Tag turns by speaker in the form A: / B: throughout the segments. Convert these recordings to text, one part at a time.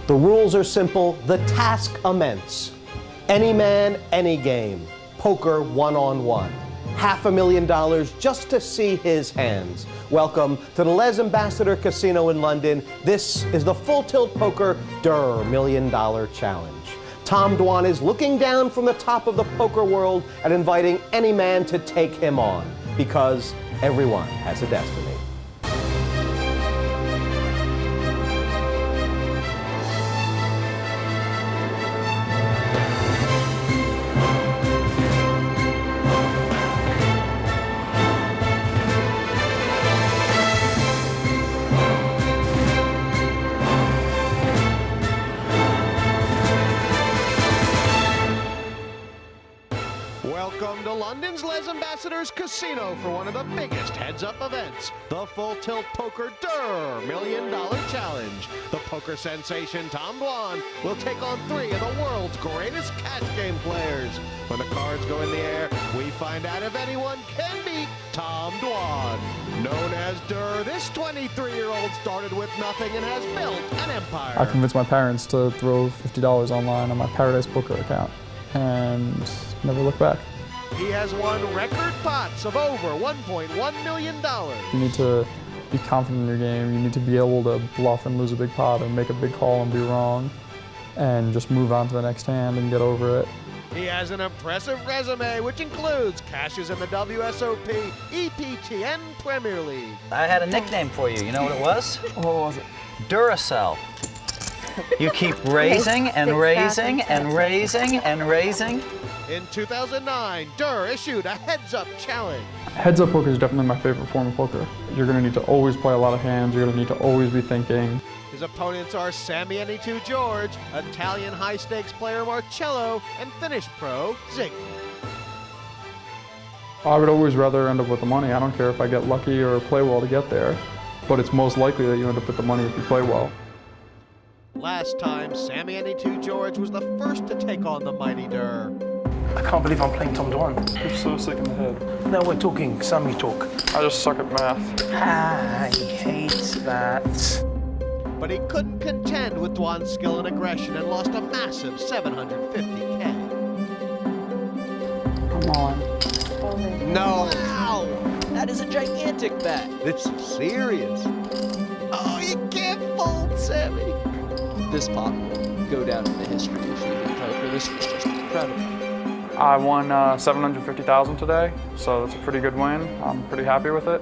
A: The rules are simple, the task immense. Any man, any game. Poker one-on-one. $500,000 just to see his hands. Welcome to the Les Ambassadeurs Casino in London. This is the Full Tilt Poker Durrrr $1 Million Challenge. Tom Dwan is looking down from the top of the poker world and inviting any man to take him on, because everyone has a destiny. Welcome to London's Les Ambassadeurs Casino for one of the biggest heads-up events, the Full Tilt Poker Durrrr $1 Million Challenge. The poker sensation Tom Dwan will take on 3 of the world's greatest cash game players. When the cards go in the air, we find out if anyone can beat Tom Dwan. Known as Durrrr, this 23-year-old started with nothing and has built an empire.
B: I convinced my parents to throw $50 online on my Paradise Poker account and never looked back.
A: He has won record pots of over $1.1 million.
B: You need to be confident in your game. You need to be able to bluff and lose a big pot or make a big call and be wrong and just move on to the next hand and get over it.
A: He has an impressive resume, which includes cashes in the WSOP, EPT, and Premier League.
C: I had a nickname for you. You know what it was?
B: What was it?
C: Duracell. You keep raising and raising and raising and raising.
A: In 2009, Durrrr issued a heads-up challenge.
B: Heads-up poker is definitely my favorite form of poker. You're going to need to always play a lot of hands. You're going to need to always be thinking.
A: His opponents are Sammy E04 George, Italian high-stakes player Marcello, and Finnish pro Ziigmund.
B: I would always rather end up with the money. I don't care if I get lucky or play well to get there, but it's most likely that you end up with the money if you play well.
A: Last time, Sammy E04 George was the first to take on the mighty Durrrr.
D: I can't believe I'm playing Tom Dwan.
B: You're so sick in the head.
D: No, we're talking Sammy talk.
B: I just suck at math.
D: I hate that.
A: But he couldn't contend with Dwan's skill and aggression and lost a massive $750K.
B: Come on.
A: No. Wow.
C: That is a gigantic bet.
A: This is serious. Oh, you can't fold, Sammy.
E: This pot will go down in the history of Freedom Poker. This was just incredible.
B: I won $750,000 today, so that's a pretty good win. I'm pretty happy with it.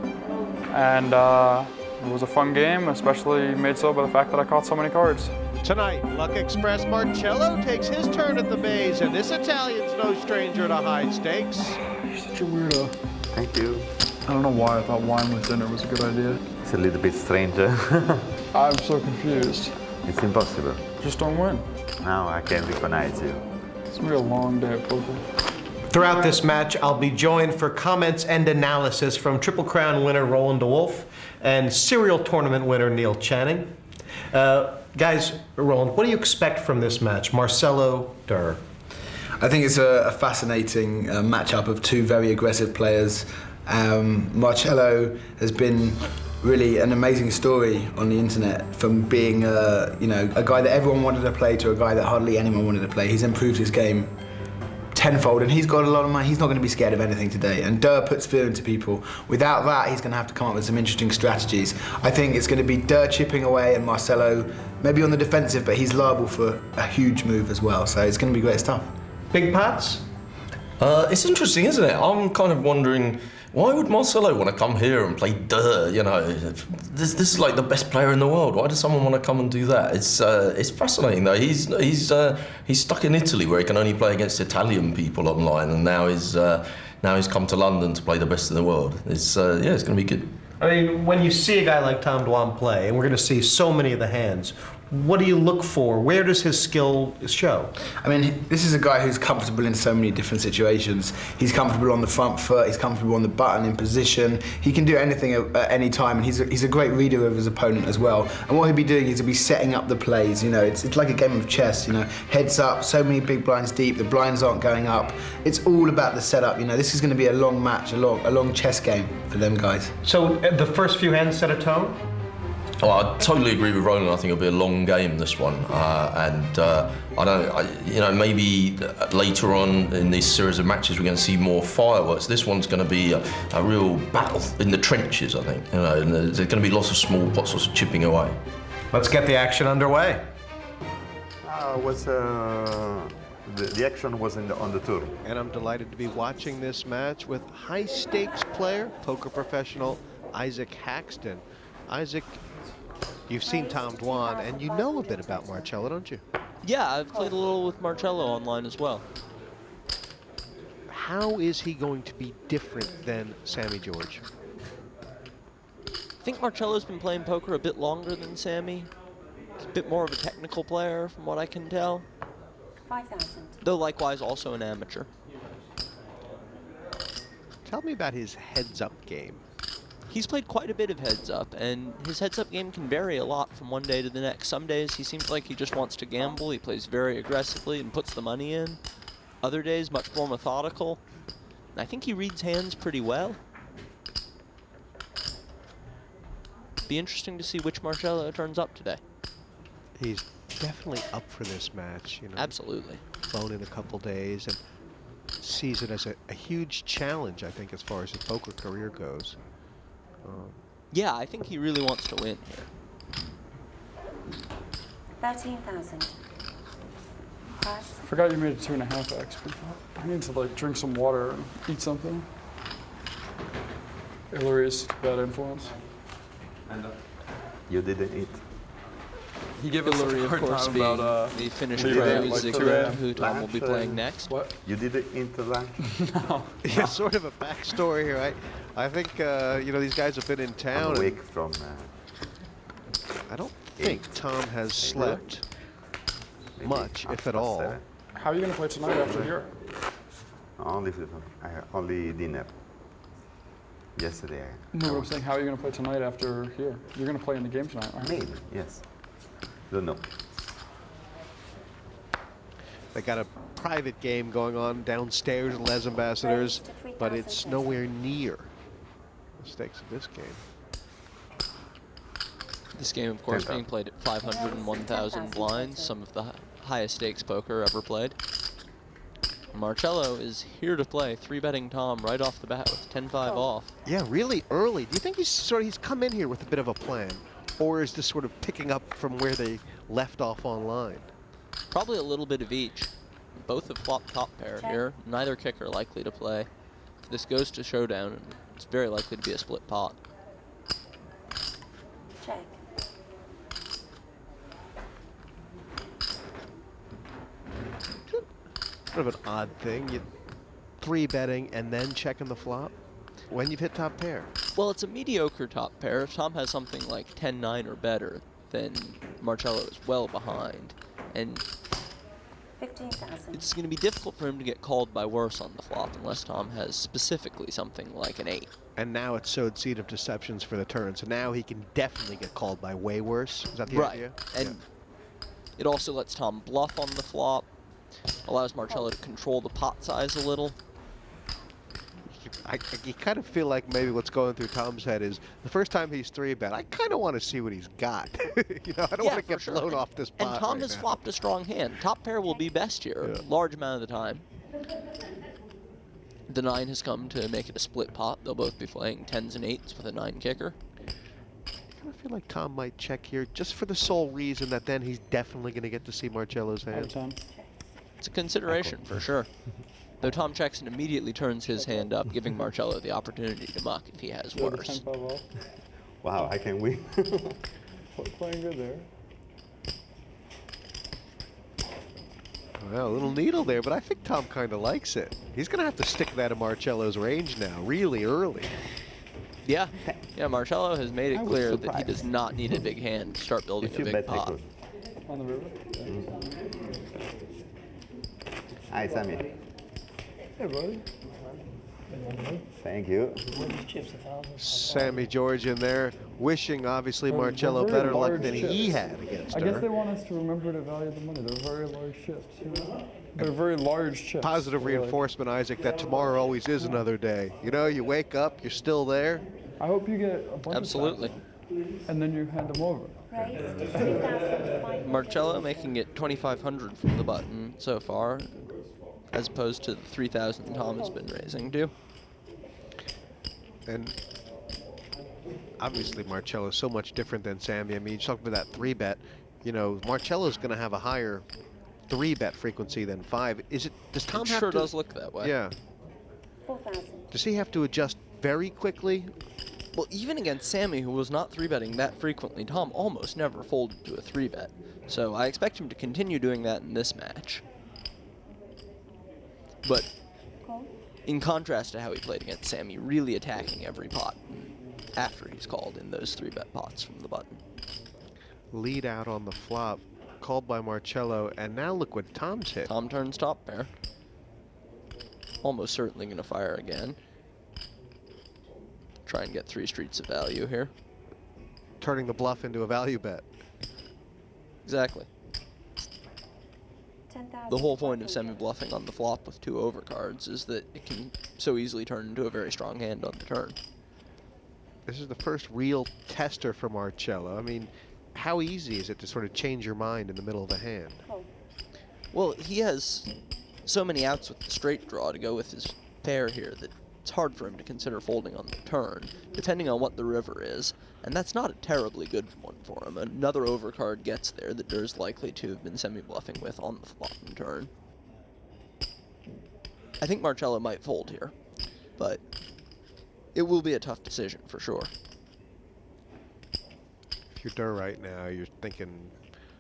B: And it was a fun game, especially made so by the fact that I caught so many cards.
A: Tonight, luckexpress Marcello takes his turn at the bays, and this Italian's no stranger to high stakes.
B: You're such a weirdo.
F: Thank you.
B: I don't know why I thought wine with dinner was a good idea.
F: It's a little bit stranger.
B: I'm so confused.
F: It's impossible.
B: Just don't win.
F: Now I can recognize you.
B: It's gonna be a long day of poker.
A: Throughout this match, I'll be joined for comments and analysis from Triple Crown winner Roland Wolfe and serial tournament winner Neil Channing. Guys, Roland, what do you expect from this match? Marcello, Durrrr.
G: I think it's a fascinating matchup of 2 very aggressive players. Marcello has been really an amazing story on the internet, from being a guy that everyone wanted to play to a guy that hardly anyone wanted to play. He's improved his game tenfold, and he's got a lot of money. He's not going to be scared of anything today, and Durrrr puts fear into people. Without that, he's going to have to come up with some interesting strategies. I think it's going to be Durrrr chipping away and Marcello maybe on the defensive, but he's liable for a huge move as well, so it's going to be great stuff.
A: Big pots?
H: It's interesting, isn't it? I'm kind of wondering, why would Marcello want to come here and play Durrrr? You know, this is like the best player in the world. Why does someone want to come and do that? It's fascinating though. He's stuck in Italy where he can only play against Italian people online, and now he's come to London to play the best in the world. It's going to be good.
A: I mean, when you see a guy like Tom Dwan play, and we're going to see so many of the hands, what do you look for? Where does his skill show?
G: I mean, this is a guy who's comfortable in so many different situations. He's comfortable on the front foot, he's comfortable on the button, in position. He can do anything at any time, and he's a great reader of his opponent as well. And what he'll be doing is he'll be setting up the plays. You know, it's like a game of chess, you know. Heads up, so many big blinds deep, the blinds aren't going up. It's all about the setup, you know. This is going to be a long match, a long chess game for them guys.
A: So the first few hands set a tone?
H: Well, I totally agree with Roland. I think it'll be a long game, this one, maybe later on in this series of matches we're going to see more fireworks. This one's going to be a real battle in the trenches, I think. And there's going to be lots of small pots of chipping away.
A: Let's get the action underway.
F: The action was on the tour.
A: And I'm delighted to be watching this match with high-stakes player, poker professional Isaac Haxton. Isaac, you've seen Tom Dwan, and you know a bit about Marcello, don't you?
E: Yeah, I've played a little with Marcello online as well.
A: How is he going to be different than Sammy George?
E: I think Marcello's been playing poker a bit longer than Sammy. He's a bit more of a technical player, from what I can tell.
I: 5,000.
E: Though likewise also an amateur.
A: Tell me about his heads-up game.
E: He's played quite a bit of heads-up, and his heads-up game can vary a lot from one day to the next. Some days he seems like he just wants to gamble. He plays very aggressively and puts the money in. Other days, much more methodical. And I think he reads hands pretty well. Be interesting to see which Marcello turns up today.
A: He's definitely up for this match, you know.
E: Absolutely.
A: Flown in a couple days and sees it as a huge challenge, I think, as far as his poker career goes.
E: Yeah, I think he really wants to win here.
I: 13,000.
B: I forgot you made a 2.5x. I need to like drink some water and eat something. Ilari is bad influence.
F: You didn't eat.
B: He gave us
E: Ilari,
B: a
E: of
B: hard
E: course,
B: time
E: being
B: about
E: the Finnish
B: leaving
E: pro
B: at, like,
E: Ziigmund,
B: 2
E: who Tom will be playing next.
B: What?
F: You didn't eat lunch?
B: No.
A: Yeah, sort of a backstory here. I think, these guys have been in town.
F: I'm
A: and
F: awake from.
A: I don't think Tom has slept much, if at all.
B: How are you going to play tonight after here?
F: Only dinner. Yesterday.
B: No, but I'm saying, how are you going to play tonight after here? You're going to play in the game tonight, right?
F: Maybe, yes. Don't know.
A: They got a private game going on downstairs at Les Ambassadeurs, but it's nowhere near the stakes of this game.
E: This game, of course, being played at 500 and 1,000 blinds, some of the highest stakes poker ever played. Marcello is here to play, 3-betting Tom right off the bat with 10-5 off.
A: Yeah, really early. Do you think he's come in here with a bit of a plan, or is this sort of picking up from where they left off online?
E: Probably a little bit of each. Both have flopped top pair here. Neither kicker likely to play. If this goes to showdown, it's very likely to be a split pot.
I: Check.
A: Sort of an odd thing. You 3-betting and then checking the flop when you've hit top pair.
E: Well, it's a mediocre top pair. If Tom has something like 10-9 or better, then Marcello is well behind. And
I: 15,000.
E: it's going to be difficult for him to get called by worse on the flop unless Tom has specifically something like an 8.
A: And now it's sowed seed of deceptions for the turn. So now he can definitely get called by way worse. Is that the idea?
E: And it also lets Tom bluff on the flop, allows Marcello to control the pot size a little.
A: You kind of feel like maybe what's going through Tom's head is the first time he's 3-bet, I kind of want to see what he's got. I don't want to get blown off this pot.
E: And Tom
A: right
E: has
A: now.
E: flopped a strong hand. Top pair will be best here, a large amount of the time. The 9 has come to make it a split pot. They'll both be playing 10s and 8s with a 9 kicker.
A: I kind of feel like Tom might check here just for the sole reason that then he's definitely going to get to see Marcello's hand.
E: It's a consideration for sure. Though Tom checks and immediately turns his hand up, giving Marcello the opportunity to muck if he has worse.
F: Wow, I can win.
B: Playing good there.
A: Well, a little needle there, but I think Tom kind of likes it. He's going to have to stick that in Marcello's range now, really early.
E: Yeah, Marcello has made it clear that he does not need a big hand to start building a big pot.
B: On the river?
F: Hi, Sammy.
B: Hey, buddy.
F: Thank you.
A: Sammy George in there, wishing, obviously, Marcello better luck than he had against
B: I
A: her.
B: guess they want us to remember to value the money. They're very large chips. They're very large chips.
A: Positive reinforcement, Isaac, that tomorrow always is another day. You wake up, you're still there.
B: I hope you get a bunch
E: Absolutely.
B: of And then you hand them over.
I: Raised 2,500.
E: Marcello making it 2,500 from the button so far, as opposed to the 3,000 Tom has been raising to.
A: And obviously Marcello's so much different than Sammy. I mean, you talk about that 3-bet. You know, Marcello's going to have a higher 3-bet frequency than 5. Is it? Does Tom
E: It
A: have
E: sure
A: to?
E: does look that way.
A: Yeah.
I: 4,000.
A: Does he have to adjust very quickly?
E: Well, even against Sammy, who was not 3-betting that frequently, Tom almost never folded to a 3-bet. So I expect him to continue doing that in this match. But
I: Call.
E: in contrast to how he played against Sammy, really attacking every pot after he's called in those 3-bet pots from the button.
A: Lead out on the flop, called by Marcello, and now look what Tom's hit.
E: Tom turns top pair. Almost certainly going to fire again. Try and get 3 streets of value here.
A: Turning the bluff into a value bet.
E: Exactly.
I: 10,000.
E: The whole point of semi-bluffing on the flop with 2 overcards is that it can so easily turn into a very strong hand on the turn.
A: This is the first real tester for Marcello. I mean, how easy is it to sort of change your mind in the middle of the hand?
I: Call.
E: Well, he has so many outs with the straight draw to go with his pair here that it's hard for him to consider folding on the turn, depending on what the river is, and that's not a terribly good one for him. Another overcard gets there that Durr's likely to have been semi-bluffing with on the flop and turn. I think Marcello might fold here, but it will be a tough decision for sure.
A: If you're Durr right now, you're thinking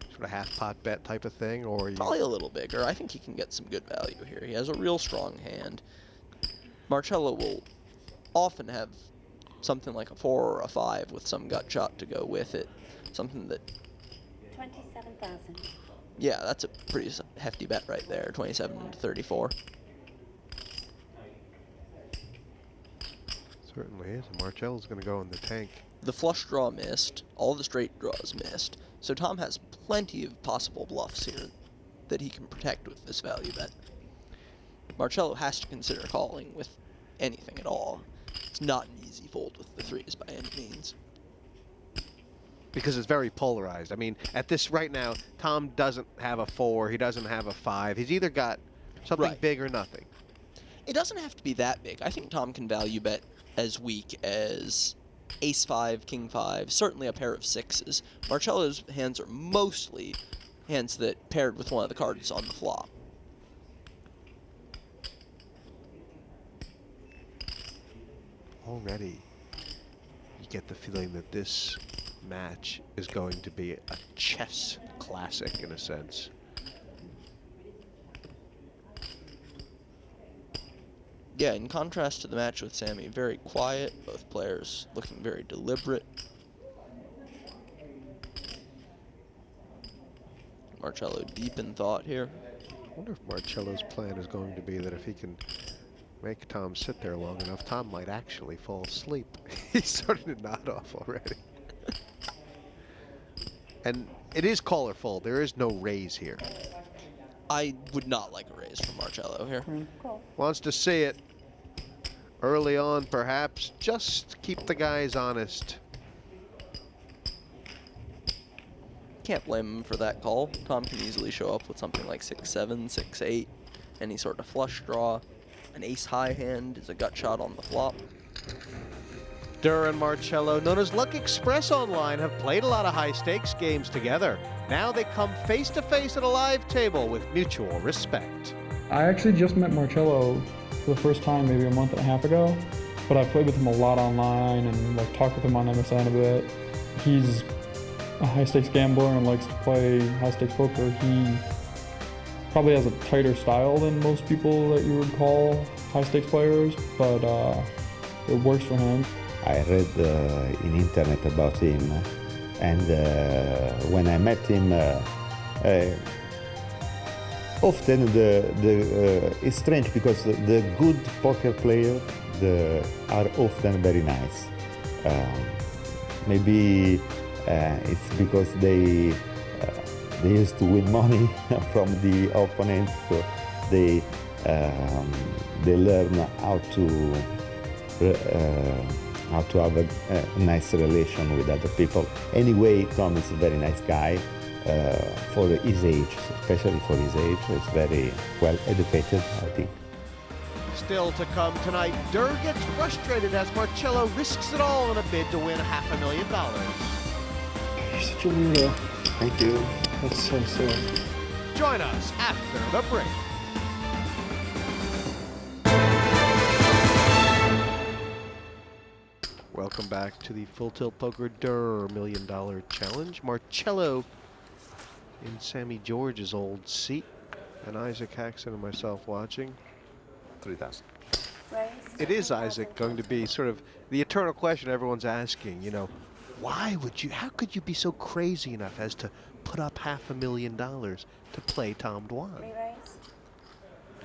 A: sort of half-pot bet type of thing, or you...
E: Probably a little bigger. I think he can get some good value here. He has a real strong hand. Marcello will often have something like a 4 or a 5 with some gut shot to go with it. Something that,
I: 27,000.
E: yeah, that's a pretty hefty bet right there, 27 to 34.
A: Certainly is. Marcello's going to go in the tank.
E: The flush draw missed, all the straight draws missed, so Tom has plenty of possible bluffs here that he can protect with this value bet. Marcello has to consider calling with anything at all. It's not an easy fold with the 3s by any means.
A: Because it's very polarized. I mean, at this right now, Tom doesn't have a 4, he doesn't have a 5. He's either got something
E: Right.
A: big or nothing.
E: It doesn't have to be that big. I think Tom can value bet as weak as Ace-5, King-5, certainly a pair of 6s. Marcello's hands are mostly hands that paired with one of the cards on the flop.
A: Already, you get the feeling that this match is going to be a chess classic in a sense.
E: Yeah, in contrast to the match with Sammy, very quiet, both players looking very deliberate. Marcello deep in thought here.
A: I wonder if Marcello's plan is going to be that if he can make Tom sit there long enough, Tom might actually fall asleep. He's starting to nod off already. And it is call or fold. There is no raise here.
E: I would not like a raise from Marcello here.
I: Call.
A: Wants to see it early on, perhaps. Just keep the guys honest.
E: Can't blame him for that call. Tom can easily show up with something like 6-7, 6-8, any sort of flush draw. An ace-high hand is a gut shot on the flop.
A: Durr and Marcello, known as Luck Express Online, have played a lot of high-stakes games together. Now they come face-to-face at a live table with mutual respect.
B: I actually just met Marcello for the first time maybe a month and a half ago, but I've played with him a lot online and like talked with him on MSN a bit. He's a high-stakes gambler and likes to play high-stakes poker. He probably has a tighter style than most people that you would call high-stakes players, but it works for him.
J: I read in internet about him, and when I met him, often it's strange because the good poker players are often very nice. Maybe it's because they used to win money from the opponents, so they learn how to how to have a nice relation with other people. Anyway, Tom is a very nice guy for his age, especially for his age. He's very well educated, I think.
A: Still to come tonight, Durrrr gets frustrated as Marcello risks it all in a bid to win $500,000.
B: You're such a weirdo.
J: Thank you.
B: That's so silly.
A: Join us after the break. Welcome back to the Full Tilt Poker Durrrr $1 Million Challenge. Marcello in Sammy George's old seat, and Isaac Haxton and myself watching.
F: 3,000.
A: It is, Isaac, going to be sort of the eternal question everyone's asking, you know, how could you be so crazy enough as to put up $500,000 to play Tom Dwan?
E: I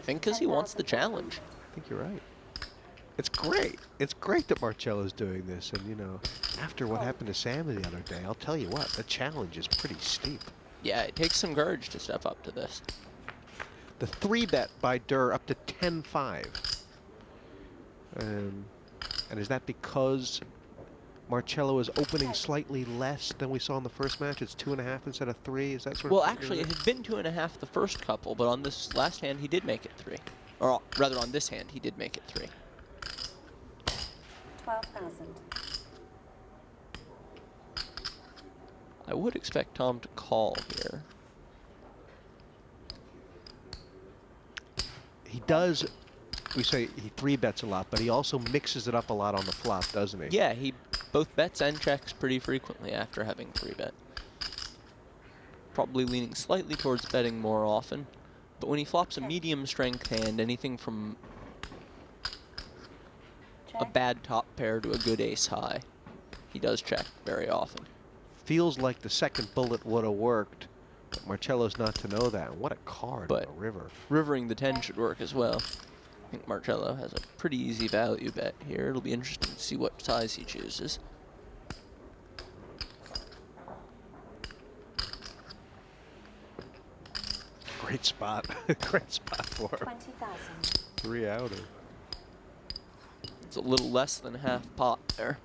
E: think because he wants the challenge.
A: I think you're right. It's great. It's great that Marcello's doing this, and you know, after what happened to Sammy the other day, I'll tell you what, the challenge is pretty steep.
E: Yeah, it takes some courage to step up to this.
A: The 3-bet by Durrrr up to 10-5. And is that because Marcello is opening slightly less than we saw in the first match? It's 2.5 instead of 3. Is that sort of?
E: Well, actually, it had been 2.5 the first couple, but on this last hand, he did make it 3. Or rather, on this hand, he did make it 3.
I: 12,000.
E: I would expect Tom to call here.
A: He does. We say he 3-bets a lot, but he also mixes it up a lot on the flop, doesn't he?
E: Yeah, he both bets and checks pretty frequently after having 3-bet. Probably leaning slightly towards betting more often, but when he flops a medium strength hand, anything from a bad top pair to a good ace high, he does check very often.
A: Feels like the second bullet would have worked, but Marcello's not to know that. What a card,
E: But
A: on a river.
E: Rivering the 10 should work as well. I think Marcello has a pretty easy value bet here. It'll be interesting to see what size he chooses.
A: Great spot. Great spot for him.
I: 20,000.
A: 3-outer.
E: It's a little less than half pot there.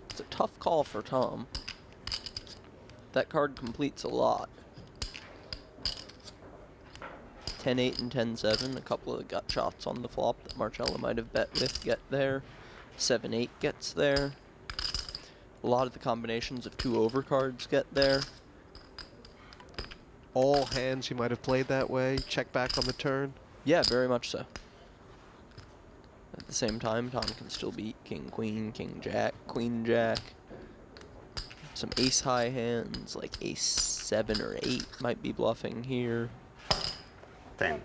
E: It's a tough call for Tom. That card completes a lot. 10-8 and 10-7, a couple of gut shots on the flop that Marcello might have bet with get there. 7-8 gets there. A lot of the combinations of 2 overcards get there.
A: All hands he might have played that way. Check back on the turn.
E: Yeah, very much so. At the same time, Tom can still beat King Queen, King Jack, Queen Jack. Some ace high hands like ace 7 or 8 might be bluffing here.
F: 10.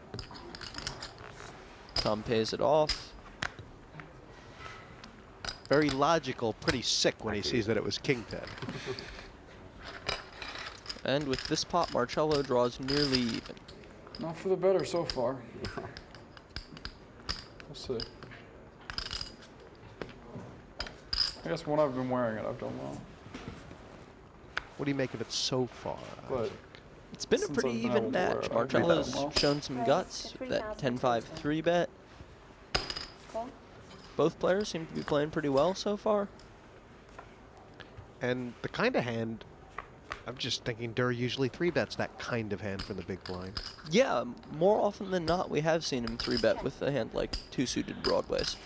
E: Tom pays it off.
A: Very logical, pretty sick when he sees that it was King 10.
E: And with this pot, Marcello draws nearly even.
B: Not for the better so far. We'll see. I guess when I've been wearing it, I've done well.
A: What do you make of it so far?
B: But
A: Isaac?
E: It's been a
B: since
E: pretty
B: I've been
E: even
B: able to wear
E: match.
B: it, I've done
E: Marcello's
B: well.
E: shown some guts with that 10-5 3-bet.
I: Cool.
E: Both players seem to be playing pretty well so far.
A: And the kind of hand, I'm just thinking Durrrr usually 3-bets that kind of hand from the big blind.
E: Yeah, more often than not, we have seen him 3-bet with a hand like 2 suited broadways.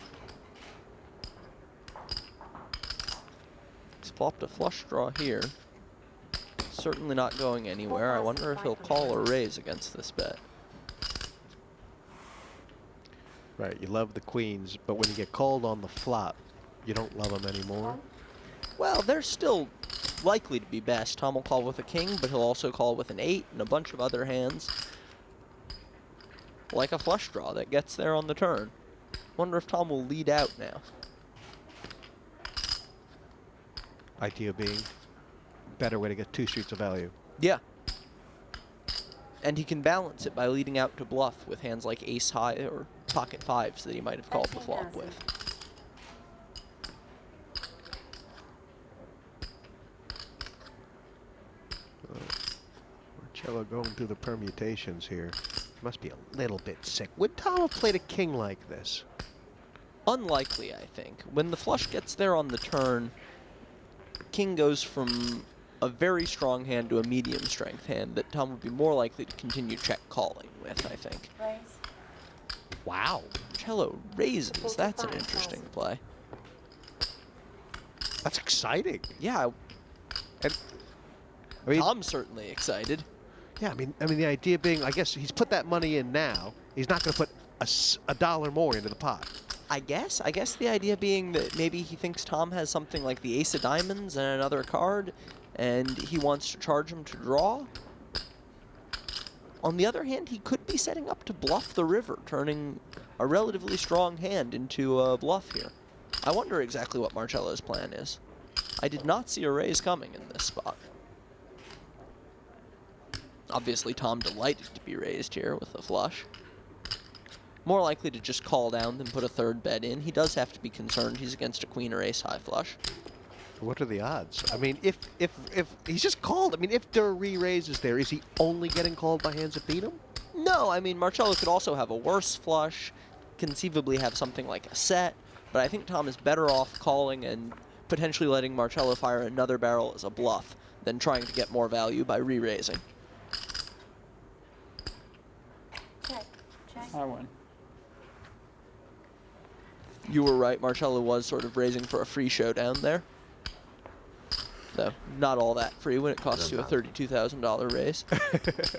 E: He's flopped a flush draw here. Certainly not going anywhere. I wonder if he'll call or raise against this bet.
A: Right, you love the queens, but when you get called on the flop, you don't love them anymore.
E: Well, they're still likely to be best. Tom will call with a king, but he'll also call with an 8 and a bunch of other hands. Like a flush draw that gets there on the turn. Wonder if Tom will lead out now.
A: Idea being, better way to get 2 streets of value.
E: Yeah. And he can balance it by leading out to bluff with hands like ace high or pocket 5s that he might have called the flop with.
A: Marcello going through the permutations here. Must be a little bit sick. Would Tom have played a king like this?
E: Unlikely, I think. When the flush gets there on the turn, king goes from a very strong hand to a medium strength hand that Tom would be more likely to continue check calling with, I think.
I: Raise.
E: Wow. Cello raises. That's an interesting play.
A: That's exciting.
E: Yeah.
A: And, I mean,
E: Tom's certainly excited.
A: yeah, I mean, the idea being, I guess he's put that money in now. He's not going to put a dollar more into the pot.
E: I guess the idea being that maybe he thinks Tom has something like the ace of diamonds and another card, and he wants to charge him to draw. On the other hand, he could be setting up to bluff the river, turning a relatively strong hand into a bluff here. I wonder exactly what Marcello's plan is. I did not see a raise coming in this spot. Obviously, Tom delighted to be raised here with a flush. More likely to just call down than put a third bet in. He does have to be concerned he's against a queen or ace high flush.
A: What are the odds? I mean, if he's just called, I mean, if Durrrr re-raises there, is he only getting called by hands that beat him?
E: No, I mean, Marcello could also have a worse flush, conceivably have something like a set, but I think Tom is better off calling and potentially letting Marcello fire another barrel as a bluff than trying to get more value by re-raising.
I: Check. Check.
B: I win.
E: You were right, Marcello was sort of raising for a free showdown there. Though, not all that free when it costs you a $32,000 raise.
A: It's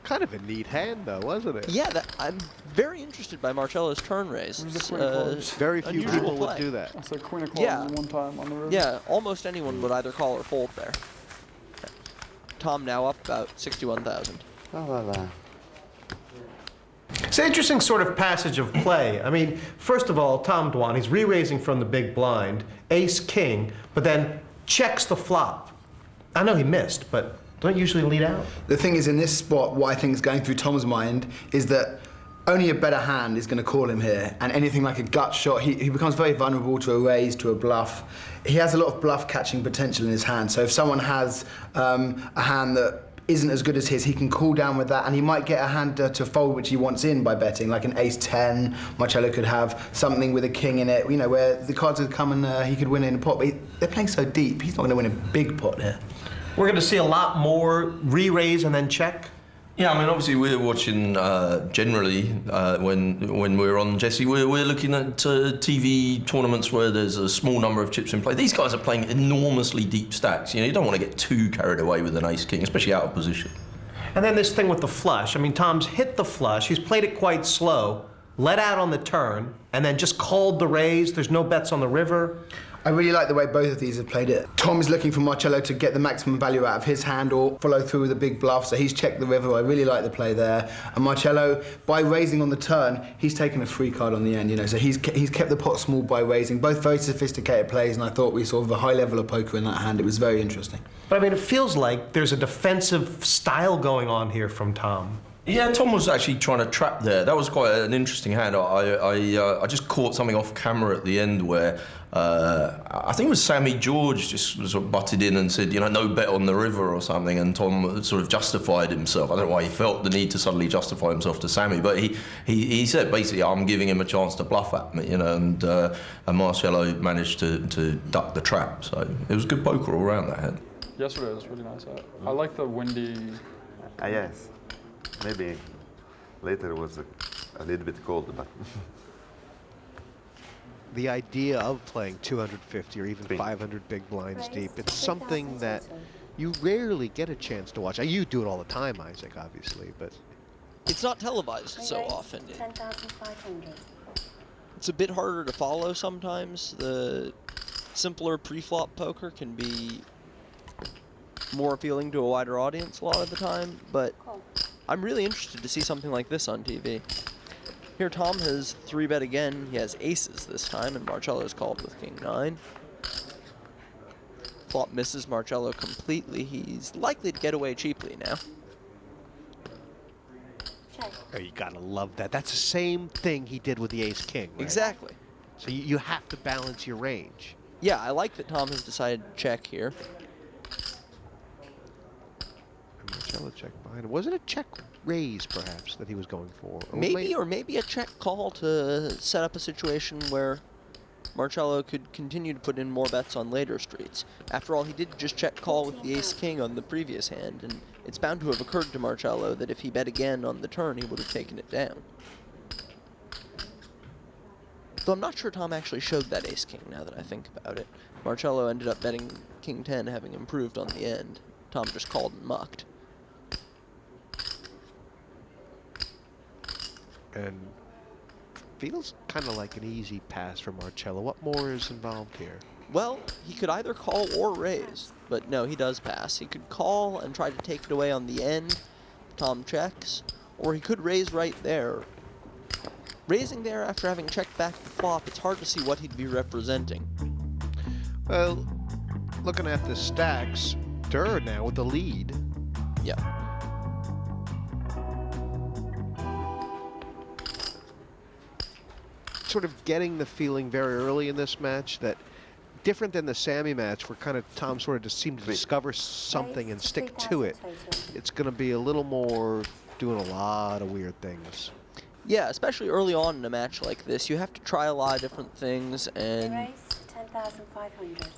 A: kind of a neat hand, though, wasn't it?
E: Yeah, I'm very interested by Marcello's turn raise.
B: Where's the queen of clubs?
A: Very few
E: unusual
A: people would
E: play.
A: do that.
B: That's a queen of clubs
E: Yeah.
B: one time on the river.
E: Yeah, almost anyone would either call or fold there. Tom now up about 61,000.
J: La, la, la.
K: It's an interesting sort of passage of play. I mean, first of all, Tom Dwan, he's re-raising from the big blind, ace-king, but then checks the flop. I know he missed, but don't usually lead out.
G: The thing is, in this spot, what I think is going through Tom's mind is that only a better hand is going to call him here, and anything like a gut shot, he becomes very vulnerable to a raise, to a bluff. He has a lot of bluff catching potential in his hand, so if someone has a hand that isn't as good as his, he can cool down with that, and he might get a hand to fold which he wants in by betting, like an ace-10. Marcello could have something with a king in it, you know, where the cards would come and he could win in a pot, but they're playing so deep, he's not going to win a big pot here.
K: We're going to see a lot more re-raise and then check.
H: Yeah, I mean, obviously we're watching generally when we're on Jesse, we're looking at TV tournaments where there's a small number of chips in play. These guys are playing enormously deep stacks. You know, you don't want to get too carried away with an ace-king, especially out of position.
K: And then this thing with the flush. I mean, Tom's hit the flush, he's played it quite slow, let out on the turn, and then just called the raise. There's no bets on the river.
G: I really like the way both of these have played it. Tom is looking for Marcello to get the maximum value out of his hand or follow through with a big bluff, so he's checked the river. I really like the play there. And Marcello, by raising on the turn, he's taken a free card on the end, you know, so he's kept the pot small by raising. Both very sophisticated plays, and I thought we saw a high level of poker in that hand. It was very interesting.
K: But I mean, it feels like there's a defensive style going on here from Tom.
H: Yeah, Tom was actually trying to trap there. That was quite an interesting hand. I just caught something off camera at the end where I think it was Sammy George just sort of butted in and said, you know, no bet on the river or something, and Tom sort of justified himself. I don't know why he felt the need to suddenly justify himself to Sammy, but he said basically, I'm giving him a chance to bluff at me, you know, and Marcello managed to duck the trap. So it was good poker all around that hand.
B: Yesterday was really nice. I like the windy.
J: Yes. Maybe later it was a little bit cold, but
A: The idea of playing 250 or even 500 big blinds
I: Raise.
A: deep, it's something that you rarely get a chance to watch. You do it all the time, Isaac, obviously, but
E: It's not televised so
I: Raise.
E: often.
I: 10,500.
E: It's a bit harder to follow sometimes. The simpler pre-flop poker can be more appealing to a wider audience a lot of the time, but
I: Call.
E: I'm really interested to see something like this on TV. Here Tom has 3-bet again. He has aces this time, and Marcello's called with king 9. Flop misses Marcello completely. He's likely to get away cheaply now.
I: Check.
A: oh, you gotta love that. That's the same thing he did with the ace-king, right?
E: Exactly.
A: So you have to balance your range.
E: Yeah, I like that Tom has decided to check here.
A: Marcello Marcello check behind. Was it a check raise, perhaps, that he was going for?
E: Maybe, or maybe a check call to set up a situation where Marcello could continue to put in more bets on later streets. After all, he did just check call with the ace-king on the previous hand, and it's bound to have occurred to Marcello that if he bet again on the turn, he would have taken it down. Though I'm not sure Tom actually showed that ace-king, now that I think about it. Marcello ended up betting king 10, having improved on the end. Tom just called and mucked.
A: And feels kind of like an easy pass for Marcello. What more is involved here?
E: Well, he could either call or raise, but no, he does pass. He could call and try to take it away on the end. Tom checks, or he could raise right there. Raising there after having checked back the flop, it's hard to see what he'd be representing.
A: Well, looking at the stacks, Durrrr now with the lead.
E: Yeah.
A: Sort of getting the feeling very early in this match that, different than the Sammy match, where kind of Tom sort of just seemed to discover something and stick to it, it's going to be a little more doing a lot of weird things.
E: Yeah, especially early on in a match like this, you have to try a lot of different things and
I: 10,500.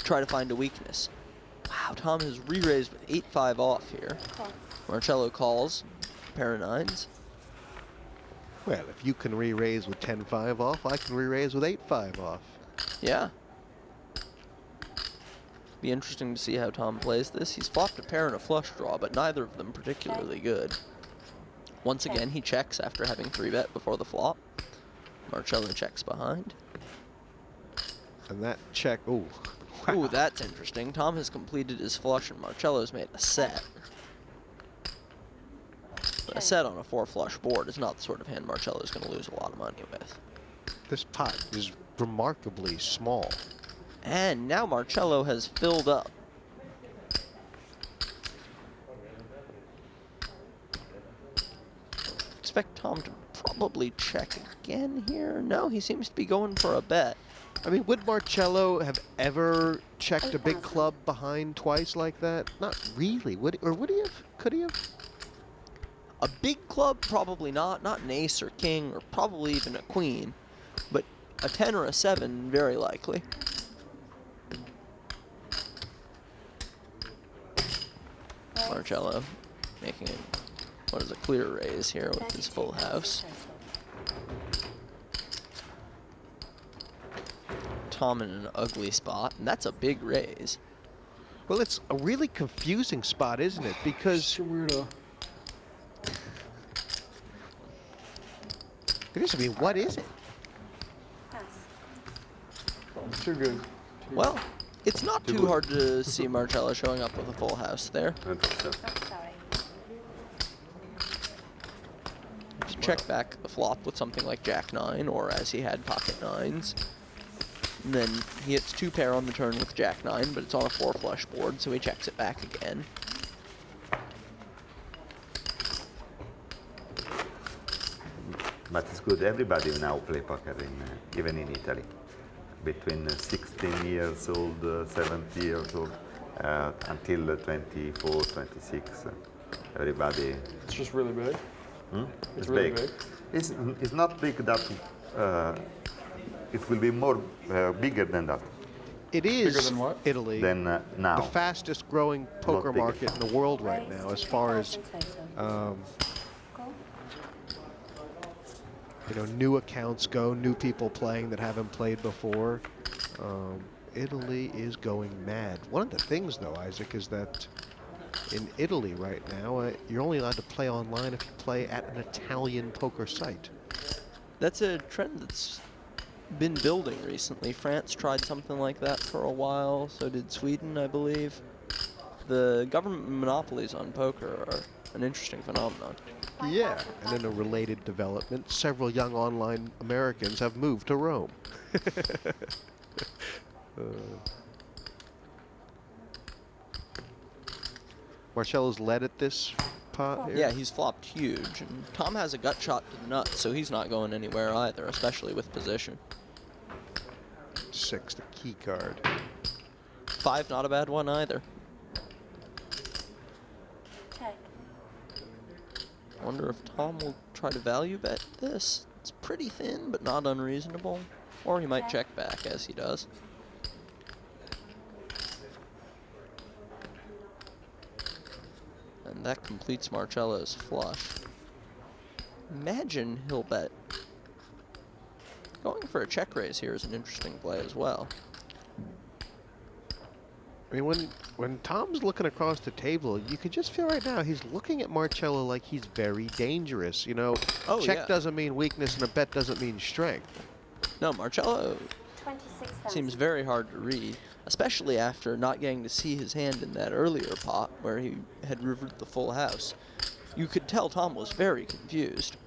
E: try to find a weakness. Wow, Tom has re-raised with 8-5 off here. Marcello calls, pair of nines.
A: Well, if you can re-raise with 10-5 off, I can re-raise with 8-5 off.
E: Yeah. Be interesting to see how Tom plays this. He's flopped a pair and a flush draw, but neither of them particularly good. Once again, he checks after having 3-bet before the flop. Marcello checks behind.
A: And that check, ooh. Wow.
E: Ooh, that's interesting. Tom has completed his flush and Marcello's made a set. But a set on a 4-flush board is not the sort of hand Marcello's going to lose a lot of money with.
A: This pot is remarkably small.
E: And now Marcello has filled up. Expect Tom to probably check again here. No, he seems to be going for a bet.
A: I mean, would Marcello have ever checked a big club behind twice like that? Not really. Would he have? Could he have?
E: A big club, probably not. Not an ace or king, or probably even a queen. But a 10 or a 7, very likely. Marcello making what is a clear raise here with his full house. Tom in an ugly spot, and that's a big raise.
A: Well, it's a really confusing spot, isn't it? Because
B: Such a weirdo.
A: it is. I mean, what is it?
B: Too good.
E: Well, it's not too hard to see Marcello showing up with a full house there. Just check back the flop with something like Jack-9, or as he had pocket nines. And then he hits 2-pair on the turn with Jack-9, but it's on a 4-flush board, so he checks it back again.
J: But it's good. Everybody now play poker, even in Italy. Between 16 years old, 17 years old, until 24, 26. Everybody.
B: It's just really big.
J: It's
B: really
J: big.
B: big.
J: It's not big that it will be more bigger than that.
A: It is
B: Bigger than what?
A: Italy.
J: Than now.
A: The fastest growing poker
J: bigger.
A: market in the world right now, as far as new accounts go, new people playing that haven't played before. Italy is going mad. One of the things, though, Isaac, is that in Italy right now, you're only allowed to play online if you play at an Italian poker site.
E: That's a trend that's been building recently. France tried something like that for a while, so did Sweden, I believe. The government monopolies on poker are an interesting phenomenon.
A: Yeah, and in a related development, several young online Americans have moved to Rome. Marcello's led at this pot here?
E: Yeah, he's flopped huge, and Tom has a gut shot to the nuts, so he's not going anywhere either, especially with position.
A: 6, the key card.
E: 5, not a bad one either.
I: Check.
E: Wonder if Tom will try to value bet this. It's pretty thin, but not unreasonable. Or he might check back, as he does. And that completes Marcello's flush. Imagine he'll bet. Going for a check raise here is an interesting play as well.
A: I mean, when Tom's looking across the table, you can just feel right now he's looking at Marcello like he's very dangerous. You know, check doesn't mean weakness and a bet doesn't mean strength.
E: No, Marcello seems very hard to read, especially after not getting to see his hand in that earlier pot where he had rivered the full house. You could tell Tom was very confused.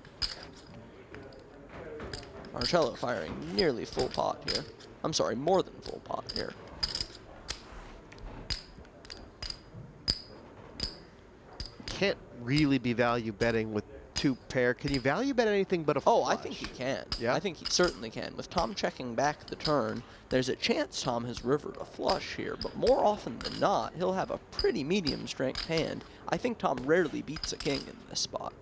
E: Marcello firing nearly full pot here. I'm sorry, more than full pot here.
A: Can't really be value betting with two pair. Can you value bet anything but a flush?
E: Oh, I think he can.
A: Yeah?
E: I think he certainly can. With Tom checking back the turn, there's a chance Tom has rivered a flush here, but more often than not, he'll have a pretty medium strength hand. I think Tom rarely beats a king in this spot.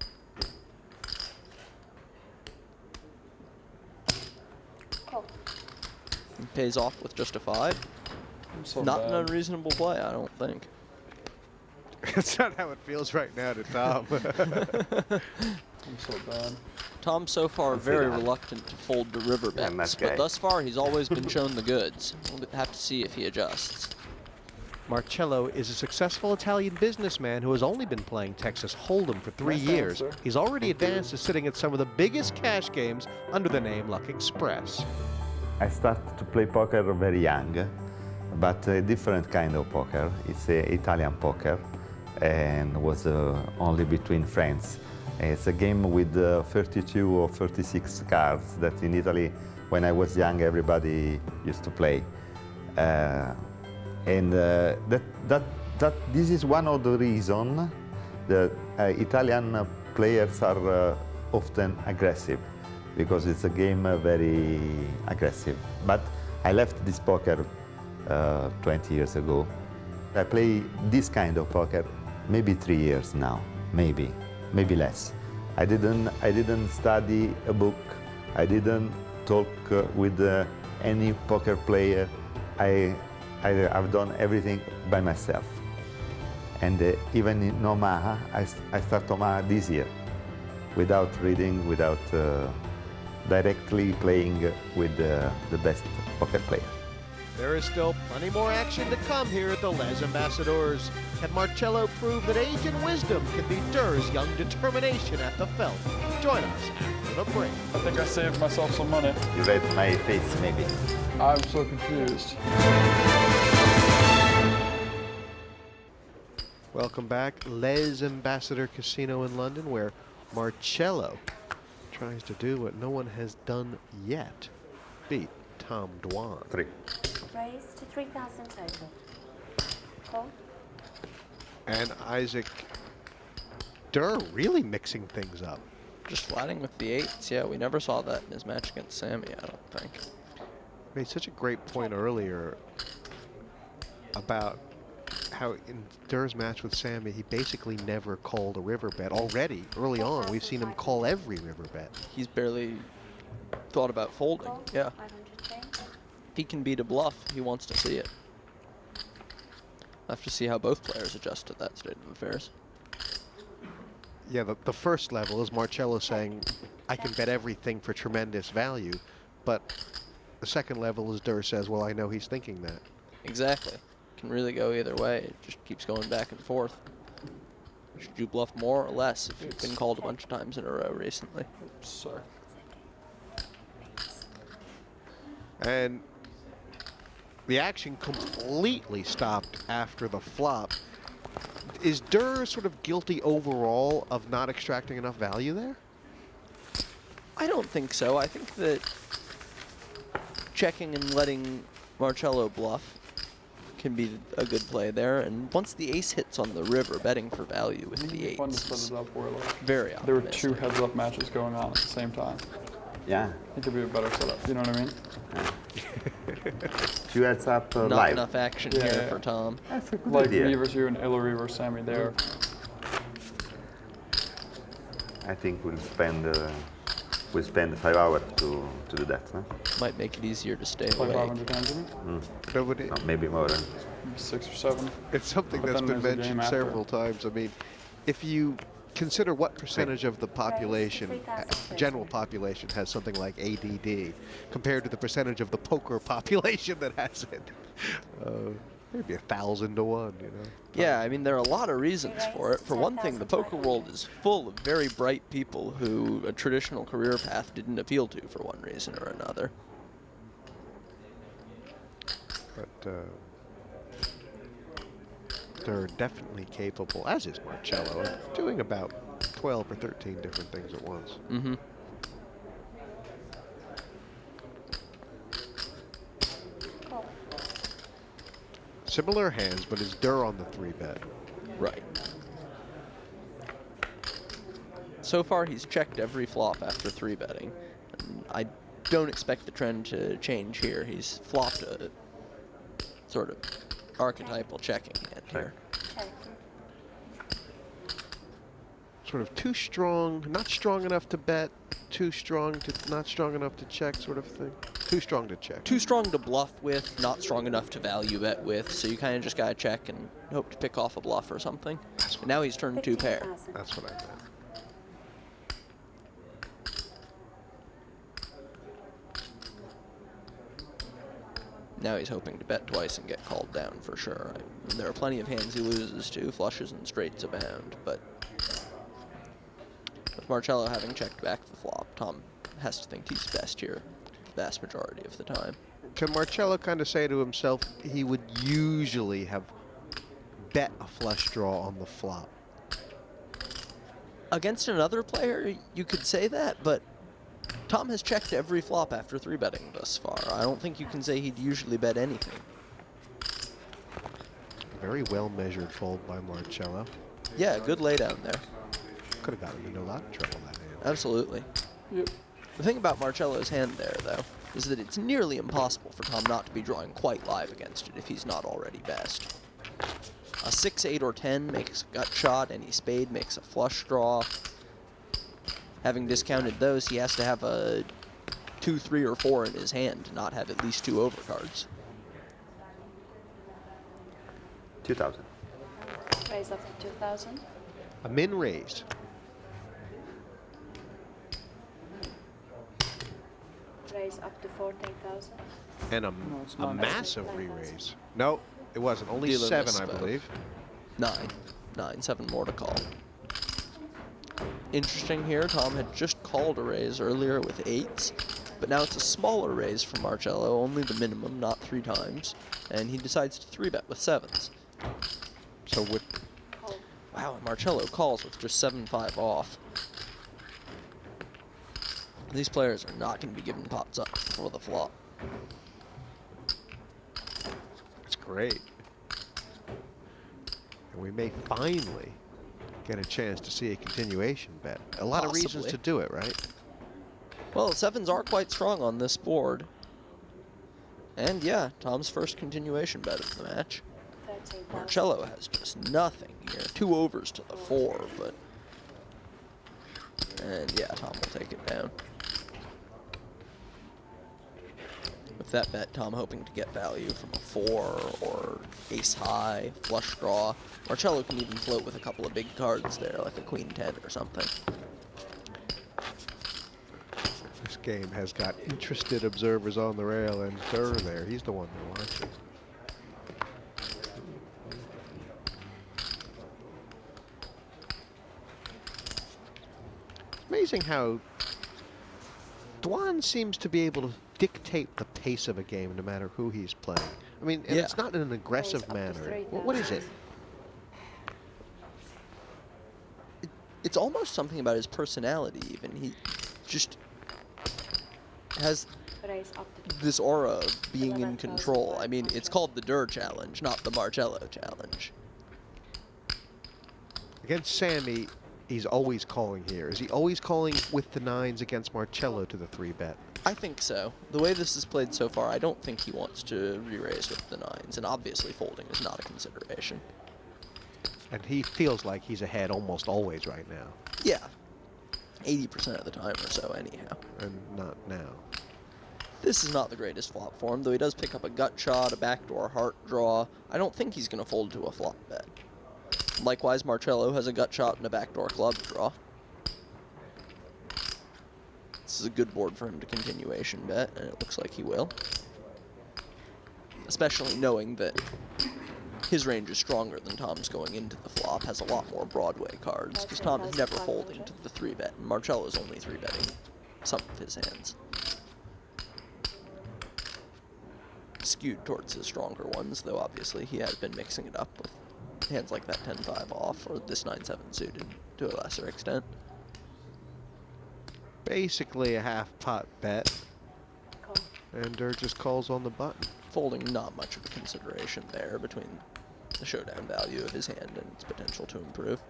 E: He pays off with just a 5. Not an unreasonable play, I don't think.
A: That's not how it feels right now to Tom.
B: I'm so bad.
E: Tom's so far very reluctant to fold to river bets, but thus far he's always been shown the goods. We'll have to see if he adjusts.
A: Marcello is a successful Italian businessman who has only been playing Texas Hold'em for 3 years. He's already advanced to sitting at some of the biggest cash games under the name Luck Express.
J: I started to play poker very young, but a different kind of poker. It's Italian poker and was only between friends. It's a game with 32 or 36 cards that in Italy, when I was young, everybody used to play. This is one of the reasons that Italian players are often aggressive, because it's a game very aggressive. But I left this poker 20 years ago. I play this kind of poker maybe 3 years now, maybe less. I didn't study a book. I didn't talk with any poker player. I've done everything by myself. And even in Omaha, I start Omaha this year, without reading, without directly playing with the best poker player.
A: There is still plenty more action to come here at the Les Ambassadeurs. Can Marcello prove that age and wisdom can beat Durr's young determination at the felt? Join us after the break.
B: I think I saved myself some money.
J: You read my face, maybe.
B: I'm so confused.
A: Welcome back. Les Ambassador Casino in London, where Marcello tries to do what no one has done yet. Beat Tom Dwan.
J: 3.
I: Raise to 3,000 total. Call.
A: And Isaac Durr really mixing things up.
E: Just flatting with the 8s. Yeah, we never saw that in his match against Sammy, I don't think.
A: Made such a great point earlier about how in Durr's match with Sammy, he basically never called a river bet. Already, early on, we've seen him call every river bet.
E: He's barely thought about folding, yeah. If he can beat a bluff, he wants to see it. I'll have to see how both players adjust to that state of affairs.
A: Yeah, the first level is Marcello saying, I can bet everything for tremendous value, but the second level is Durr says, well, I know he's thinking that.
E: Exactly. Can really go either way. It just keeps going back and forth. Should you bluff more or less if you've been called a bunch of times in a row recently?
B: Oops, sorry.
A: And the action completely stopped after the flop. Is Durr sort of guilty overall of not extracting enough value there?
E: I don't think so. I think that checking and letting Marcello bluff can be a good play there. And once the ace hits on the river, betting for value with the 8s.
B: Fun to split it up where
E: very
B: there were
E: optimistic.
B: 2 heads-up matches going on at the same time.
J: Yeah.
B: It could be a better setup. You know what I mean?
J: 2 heads up
E: Not
J: live.
E: enough action here for Tom.
J: That's a good
B: Like
J: idea.
B: me versus you and Ilari versus Sammy there.
J: I think we'll spend 5 hours to do that. Huh?
E: Might make it easier to stay
B: Play
E: awake.
B: 500 times, isn't it?
J: No, maybe more.
B: 6 or 7.
A: It's something
B: But
A: that's
B: then
A: been
B: there's a
A: mentioned
B: game after.
A: several times. I mean, if you consider what percentage of the population, general population, has something like ADD, compared to the percentage of the poker population that has it, maybe 1,000 to 1, you know?
E: Yeah, I mean, there are a lot of reasons for it. For one thing, the poker world is full of very bright people who a traditional career path didn't appeal to for one reason or another.
A: But they're definitely capable, as is Marcello, of doing about 12 or 13 different things at once.
E: Mm-hmm.
A: Similar hands, but it's Durrrr on the 3-bet.
E: Right. So far, he's checked every flop after 3-betting. I don't expect the trend to change here. He's flopped a sort of archetypal checking hand here.
A: Sort of too strong, not strong enough to bet, too strong to not strong enough to check sort of thing. Too strong to check.
E: Too strong to bluff with, not strong enough to value bet with, so you kind of just gotta check and hope to pick off a bluff or something. And now he's turned 2 pair.
A: That's what I meant.
E: Now he's hoping to bet twice and get called down for sure. There are plenty of hands he loses to, flushes and straights abound, but with Marcello having checked back the flop, Tom has to think he's best here the vast majority of the time.
A: Can Marcello kind of say to himself he would usually have bet a flush draw on the flop?
E: Against another player, you could say that, but Tom has checked every flop after 3-betting thus far. I don't think you can say he'd usually bet anything.
A: Very well measured fold by Marcello.
E: Yeah, good laydown there.
A: Could have gotten into a lot of trouble that hand.
E: Absolutely.
B: Yep.
E: The thing about Marcello's hand there, though, is that it's nearly impossible for Tom not to be drawing quite live against it if he's not already best. A 6, 8, or 10 makes a gut shot, any spade makes a flush draw. Having discounted those, he has to have a 2, 3, or 4 in his hand to not have at least 2 overcards.
J: 2,000.
I: Raise up to 2,000.
A: A min raised.
I: Raise up to 14,000.
A: And
B: it's
A: a
B: not.
A: massive re-raise. No, it wasn't. Only
E: Dealer
A: 7, I
E: misspoke.
A: believe.
E: 9, 7 more to call. Interesting here, Tom had just called a raise earlier with 8s, but now it's a smaller raise from Marcello, only the minimum, not 3 times, and he decides to 3-bet with 7s.
A: So with
E: Wow, and Marcello calls with just 7-5 off. These players are not going to be giving pots up for the flop.
A: It's great. And we may finally get a chance to see a continuation bet. A lot of reasons
E: Possibly.
A: to do it, right?
E: Well, 7s are quite strong on this board. And yeah, Tom's first continuation bet of the match.
I: 13,000.
E: Marcello has just nothing here. 2 overs to the 4, but... And yeah, Tom will take it down. With that bet, Tom hoping to get value from a 4 or ace high, flush draw. Marcello can even float with a couple of big cards there, like a queen 10 or something.
A: This game has got interested observers on the rail, and Durrrr there, he's the one they're watching. It's amazing how Dwan seems to be able to dictate the pace of a game no matter who he's playing. I mean, and
E: Yeah.
A: it's not in an aggressive manner. What is it?
E: It's almost something about his personality, even. He just has
I: Raise up to
E: this aura of being in control. I mean, it's called the Durrrr challenge, not the Marcello challenge.
A: Against Sammy, he's always calling here. Is he always calling with the 9s against Marcello to the 3-bet?
E: I think so. The way this is played so far, I don't think he wants to re-raise with the 9s, and obviously folding is not a consideration.
A: And he feels like he's ahead almost always right now.
E: Yeah. 80% of the time or so, anyhow.
A: And not now.
E: This is not the greatest flop for him, though he does pick up a gut shot, a backdoor heart draw. I don't think he's going to fold to a flop bet. Likewise, Marcello has a gut shot and a backdoor club draw. This is a good board for him to continuation bet, and it looks like he will. Especially knowing that his range is stronger than Tom's going into the flop, has a lot more Broadway cards, because Tom is never folding to the 3-bet, and Marcello's only 3-betting some of his hands. Skewed towards his stronger ones, though obviously he has been mixing it up with hands like that 10-5 off, or this 9-7 suited to a lesser extent.
A: Basically a half-pot bet. And Durrrr just calls on the button.
E: Folding not much of a consideration there between the showdown value of his hand and its potential to improve.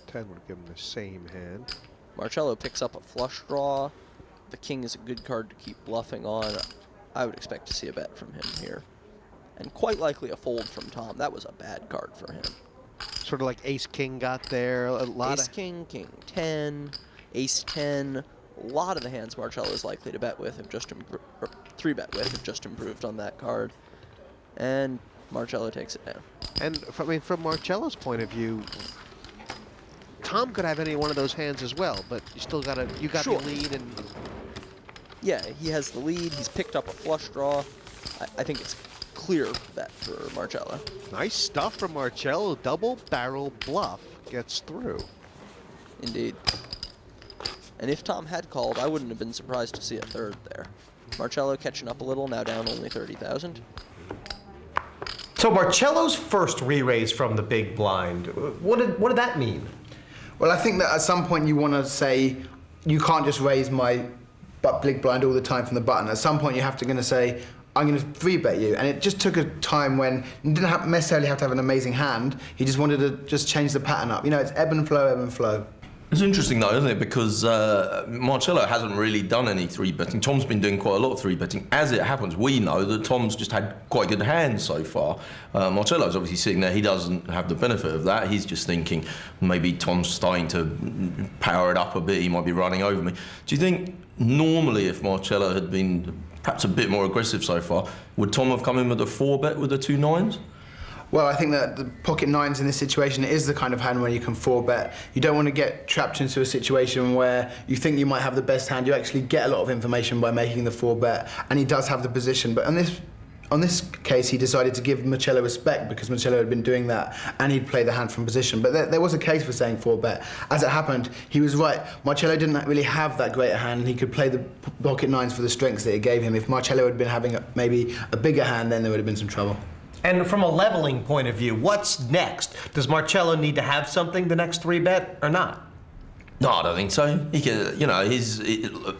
A: 10 would give him the same hand.
E: Marcello picks up a flush draw. The king is a good card to keep bluffing on. I would expect to see a bet from him here. And quite likely a fold from Tom. That was a bad card for him.
A: Sort of like ace-king got there. A lot
E: Ace-king, king-10, ace-10. A lot of the hands Marcello is likely to bet with have just improved, or 3-bet with have just improved on that card. And Marcello takes it down.
A: And from Marcello's point of view, Tom could have any one of those hands as well, but you still got
E: Sure.
A: the lead and
E: Yeah, he has the lead. He's picked up a flush draw. I think it's clear bet for Marcello.
A: nice stuff from Marcello. Double barrel bluff gets through.
E: Indeed. And if Tom had called, I wouldn't have been surprised to see a third there. Marcello catching up a little, now down only 30,000.
K: So Marcello's first re-raise from the big blind, what did that mean?
G: Well, I think that at some point you want to say, you can't just raise my big blind all the time from the button. At some point you have to going to say, I'm going to 3-bet you. And it just took a time when you didn't necessarily have to have an amazing hand. He just wanted to just change the pattern up. You know, it's ebb and flow, ebb and flow.
H: It's interesting though, isn't it? Because Marcello hasn't really done any 3-betting. Tom's been doing quite a lot of 3-betting. As it happens, we know that Tom's just had quite good hands so far. Marcello's obviously sitting there. He doesn't have the benefit of that. He's just thinking, maybe Tom's starting to power it up a bit. He might be running over me. Do you think normally if Marcello had been perhaps a bit more aggressive so far, would Tom have come in with a 4-bet with the 2 9s?
G: Well, I think that the pocket 9s in this situation is the kind of hand where you can 4-bet. You don't want to get trapped into a situation where you think you might have the best hand. You actually get a lot of information by making the 4-bet, and he does have the position. But on this case, he decided to give Marcello respect because Marcello had been doing that, and he'd play the hand from position. But there was a case for saying 4-bet. As it happened, he was right. Marcello didn't really have that great a hand, and he could play the pocket 9s for the strengths that it gave him. If Marcello had been having maybe a bigger hand, then there would have been some trouble.
K: And from a leveling point of view, what's next? Does Marcello need to have something the next 3-bet or not?
H: No, I don't think so. He can, you know,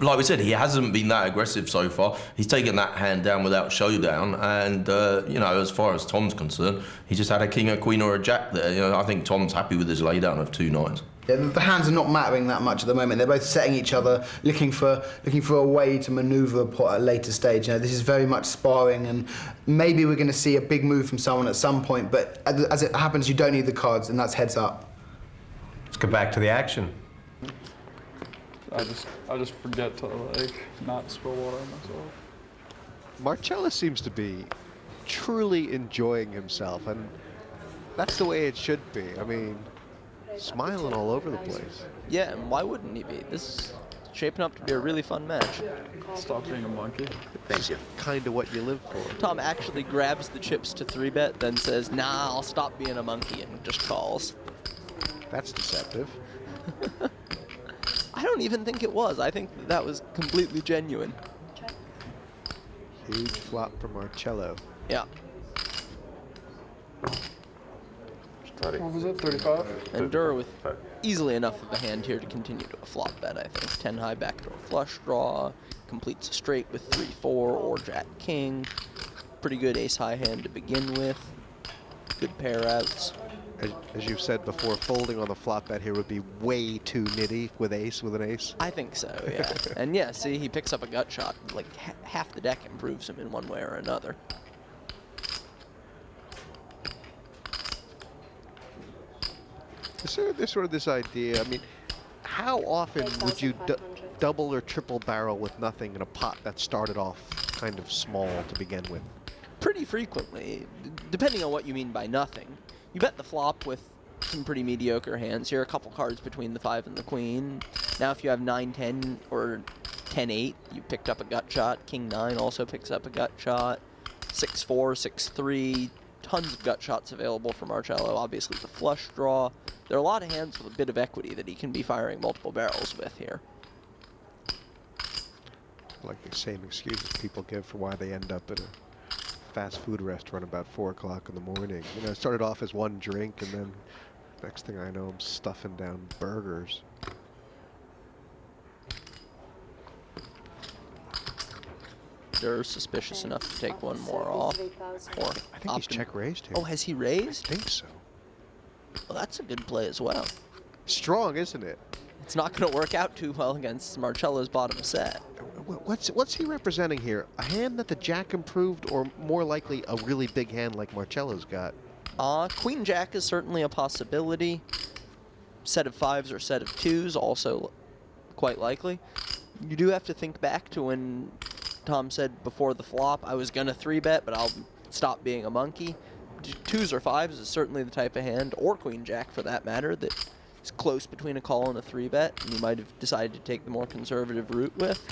H: like we said, he hasn't been that aggressive so far. He's taken that hand down without showdown, and you know, as far as Tom's concerned, he just had a king, a queen, or a jack there. You know, I think Tom's happy with his laydown of 2 9s.
G: Yeah, the hands are not mattering that much at the moment. They're both setting each other, looking for a way to manoeuvre a pot at a later stage. You know, this is very much sparring, and maybe we're going to see a big move from someone at some point. But as it happens, you don't need the cards, and that's heads up.
K: Let's go back to the action.
B: I just forget to like not spill water on myself.
A: Marcello seems to be truly enjoying himself, and that's the way it should be. I mean, smiling all over the place.
E: Yeah, and why wouldn't he be? This is shaping up to be a really fun match.
B: Stop being a monkey.
F: Thank you.
A: Kind of what you live for.
E: Tom actually grabs the chips to 3-bet, then says, nah, I'll stop being a monkey, and just calls.
A: That's deceptive.
E: I don't even think it was. I think that was completely genuine.
A: Huge flop from Marcello.
E: Yeah.
B: What was it, 35?
E: And Durrrr with easily enough of a hand here to continue to a flop bet, I think. 10 high backdoor flush draw, completes a straight with 3-4 or jack king. Pretty good ace high hand to begin with. Good pair outs.
A: As you've said before, folding on the flop bet here would be way too nitty with an ace.
E: I think so, yeah. And yeah, see, he picks up a gut shot. Like half the deck improves him in one way or another.
A: There's sort of this idea, I mean, how often would you double or triple barrel with nothing in a pot that started off kind of small to begin with?
E: Pretty frequently, depending on what you mean by nothing. You bet the flop with some pretty mediocre hands here, a couple cards between the 5 and the queen. Now if you have 9-10 or 10-8, you picked up a gut shot. King-9 also picks up a gut shot. 6-4, 6-3, tons of gut shots available for Marcello. Obviously the flush draw. There are a lot of hands with a bit of equity that he can be firing multiple barrels with here.
A: Like the same excuses people give for why they end up at a fast food restaurant about 4 o'clock in the morning. You know, it started off as one drink, and then next thing I know, I'm stuffing down burgers.
E: They're suspicious enough to take one more off. Or
A: I think he's check raised here.
E: Oh, has he raised?
A: I think so.
E: Well, that's a good play as well.
A: Strong, isn't it?
E: It's not going to work out too well against Marcello's bottom set.
A: What's he representing here? A hand that the jack improved, or more likely a really big hand like Marcello's got?
E: Queen Jack is certainly a possibility. Set of 5s or set of 2s also quite likely. You do have to think back to when Tom said before the flop, I was going to 3-bet, but I'll stop being a monkey. 2s or 5s is certainly the type of hand, or Queen Jack for that matter, that is close between a call and a 3-bet, and you might have decided to take the more conservative route with.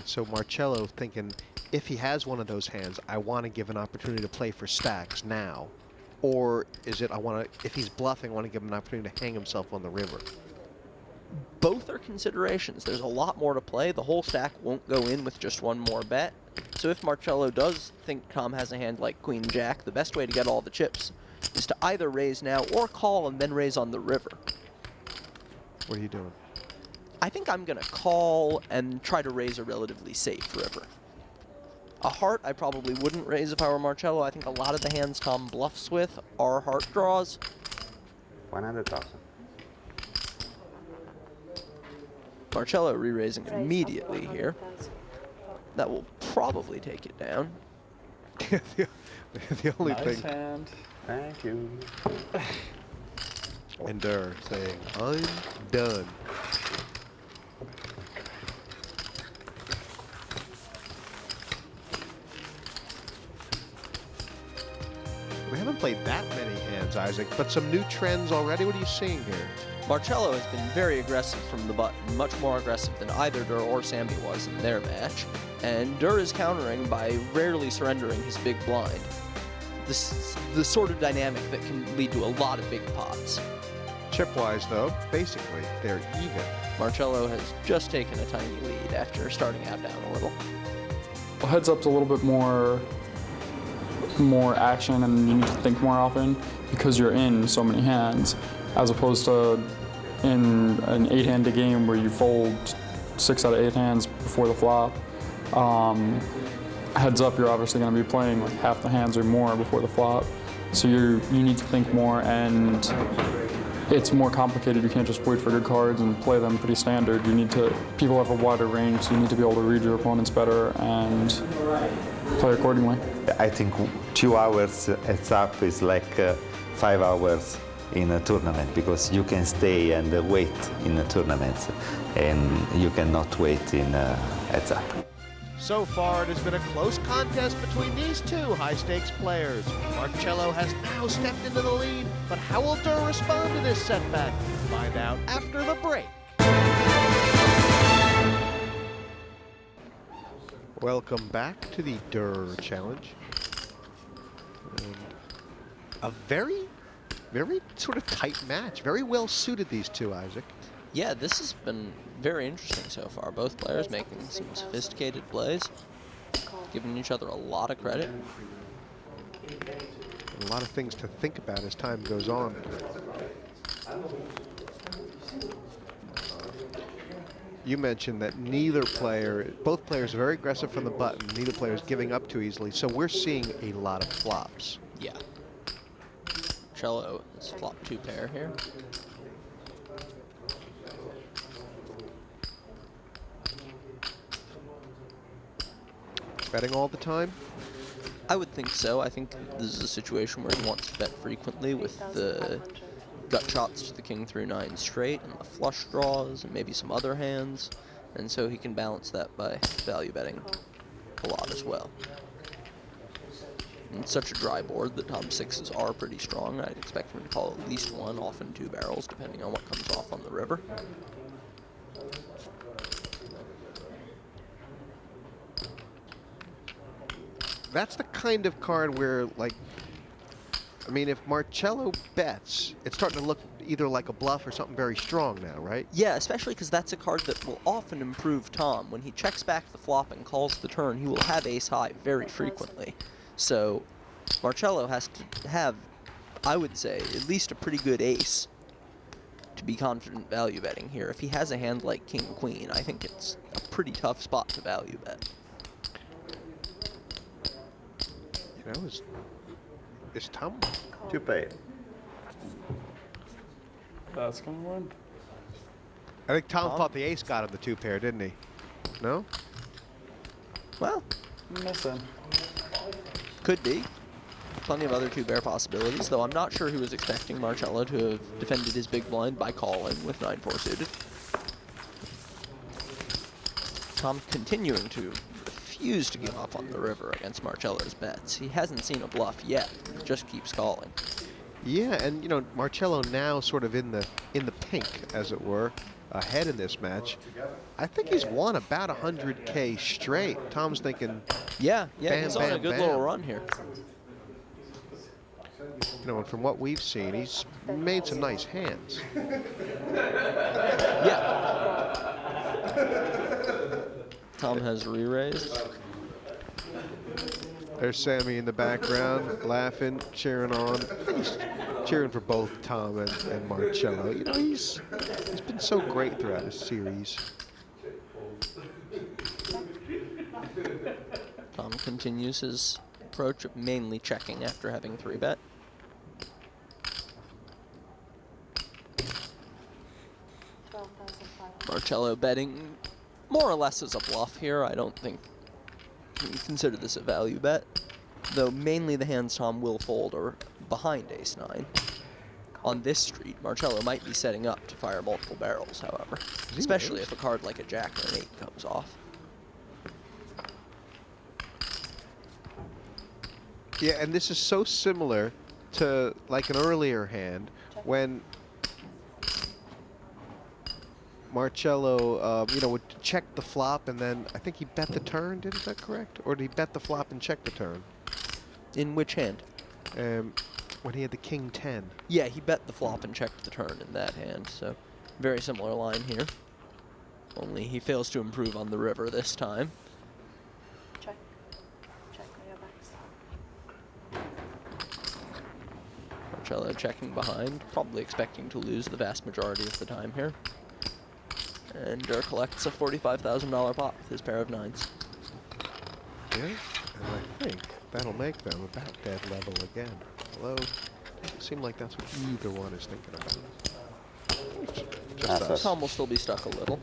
A: So Marcello thinking, if he has one of those hands, I want to give an opportunity to play for stacks now. Or is it, if he's bluffing, I want to give him an opportunity to hang himself on the river?
E: Both are considerations. There's a lot more to play. The whole stack won't go in with just one more bet. So if Marcello does think Tom has a hand like Queen Jack, the best way to get all the chips is to either raise now or call and then raise on the river.
A: What are you doing?
E: I think I'm going to call and try to raise a relatively safe river. A heart I probably wouldn't raise if I were Marcello. I think a lot of the hands Tom bluffs with are heart draws.
J: 100,000.
E: Marcello re-raising immediately here. That will probably take it down.
A: The only
C: Nice
A: thing.
C: hand.
J: Thank you.
A: And Durrrr saying, I'm done. We haven't played that many hands, Isaac, but some new trends already. What are you seeing here?
E: Marcello has been very aggressive from the button, much more aggressive than either Durrrr or Sammy was in their match. And Durrrr is countering by rarely surrendering his big blind. This is the sort of dynamic that can lead to a lot of big pots.
A: Chip-wise, though, basically, they're even.
E: Marcello has just taken a tiny lead after starting out down a little.
B: Well, heads up's a little bit more action, and you need to think more often because you're in so many hands, as opposed to in an 8-handed game where you fold 6 out of 8 hands before the flop. Heads up, you're obviously going to be playing like half the hands or more before the flop, so you need to think more, and it's more complicated. You can't just wait for good cards and play them pretty standard. People have a wider range, so you need to be able to read your opponents better and play accordingly.
J: I think 2 hours heads up is like 5 hours in a tournament, because you can stay and wait in tournaments, and you cannot wait in heads up.
A: So far, it has been a close contest between these two high-stakes players. Marcello has now stepped into the lead, but how will Durrrr respond to this setback? Find out after the break. Welcome back to the Durrrr Challenge. And a very sort of tight match. Very well suited, these two, Isaac.
E: Yeah, this has been very interesting so far. Both players making some sophisticated plays, giving each other a lot of credit.
A: And a lot of things to think about as time goes on. You mentioned that both players are very aggressive from the button. Neither player is giving up too easily. So we're seeing a lot of flops.
E: Yeah. Marcello is flop 2 pair here.
A: Betting all the time?
E: I would think so. I think this is a situation where he wants to bet frequently with the gut shots to the king through 9 straight and the flush draws and maybe some other hands, and so he can balance that by value betting a lot as well. In such a dry board that Tom's 6s are pretty strong, I'd expect him to call at least 1, often 2 barrels, depending on what comes off on the river.
A: That's the kind of card where, like, I mean, if Marcello bets, it's starting to look either like a bluff or something very strong now, right?
E: Yeah, especially because that's a card that will often improve Tom. When he checks back the flop and calls the turn, he will have ace high very frequently. So Marcello has to have, I would say, at least a pretty good ace to be confident value betting here. If he has a hand like king queen, I think it's a pretty tough spot to value bet.
A: You know, is Tom?
J: 2 pair.
B: That's gonna win.
A: I think Tom thought the ace got him the 2 pair, didn't he? No?
E: Well,
B: Missing.
E: could be. Plenty of other 2-pair possibilities, though I'm not sure he was expecting Marcello to have defended his big blind by calling with 9-4 suited. Tom continuing to refuse to give up on the river against Marcello's bets. He hasn't seen a bluff yet, he just keeps calling.
A: Yeah, and you know, Marcello now sort of in the pink, as it were, ahead in this match. I think he's won about 100K straight. Tom's thinking,
E: yeah,
A: bam,
E: he's on a
A: bam,
E: good
A: bam.
E: little run here.
A: You know, and from what we've seen, he's made some nice hands.
E: Yeah. Tom has re-raised.
A: There's Sammy in the background, laughing, cheering on. He's cheering for both Tom and Marcello. You know, he's been so great throughout this series.
E: Tom continues his approach of mainly checking after having 3-bet. Marcello betting more or less as a bluff here. I don't think we consider this a value bet, though mainly the hands Tom will fold are behind ace-9. On this street, Marcello might be setting up to fire multiple barrels, however, especially if a card like a jack or an 8 comes off.
A: Yeah, and this is so similar to like an earlier hand when Marcello, you know, would check the flop and then I think he bet the turn. Is that correct? Or did he bet the flop and check the turn?
E: In which hand?
A: When he had the king 10.
E: Yeah, he bet the flop and checked the turn in that hand, so very similar line here. Only he fails to improve on the river this time.
I: Check. Check on your backs.
E: Marcello checking behind, probably expecting to lose the vast majority of the time here. And Durrrr collects a $45,000 pot with his pair of 9s.
A: Yeah, and I think that'll make them about dead level again. Although, it doesn't seem like that's what either one is thinking about. Just us.
E: Tom will still be stuck a little.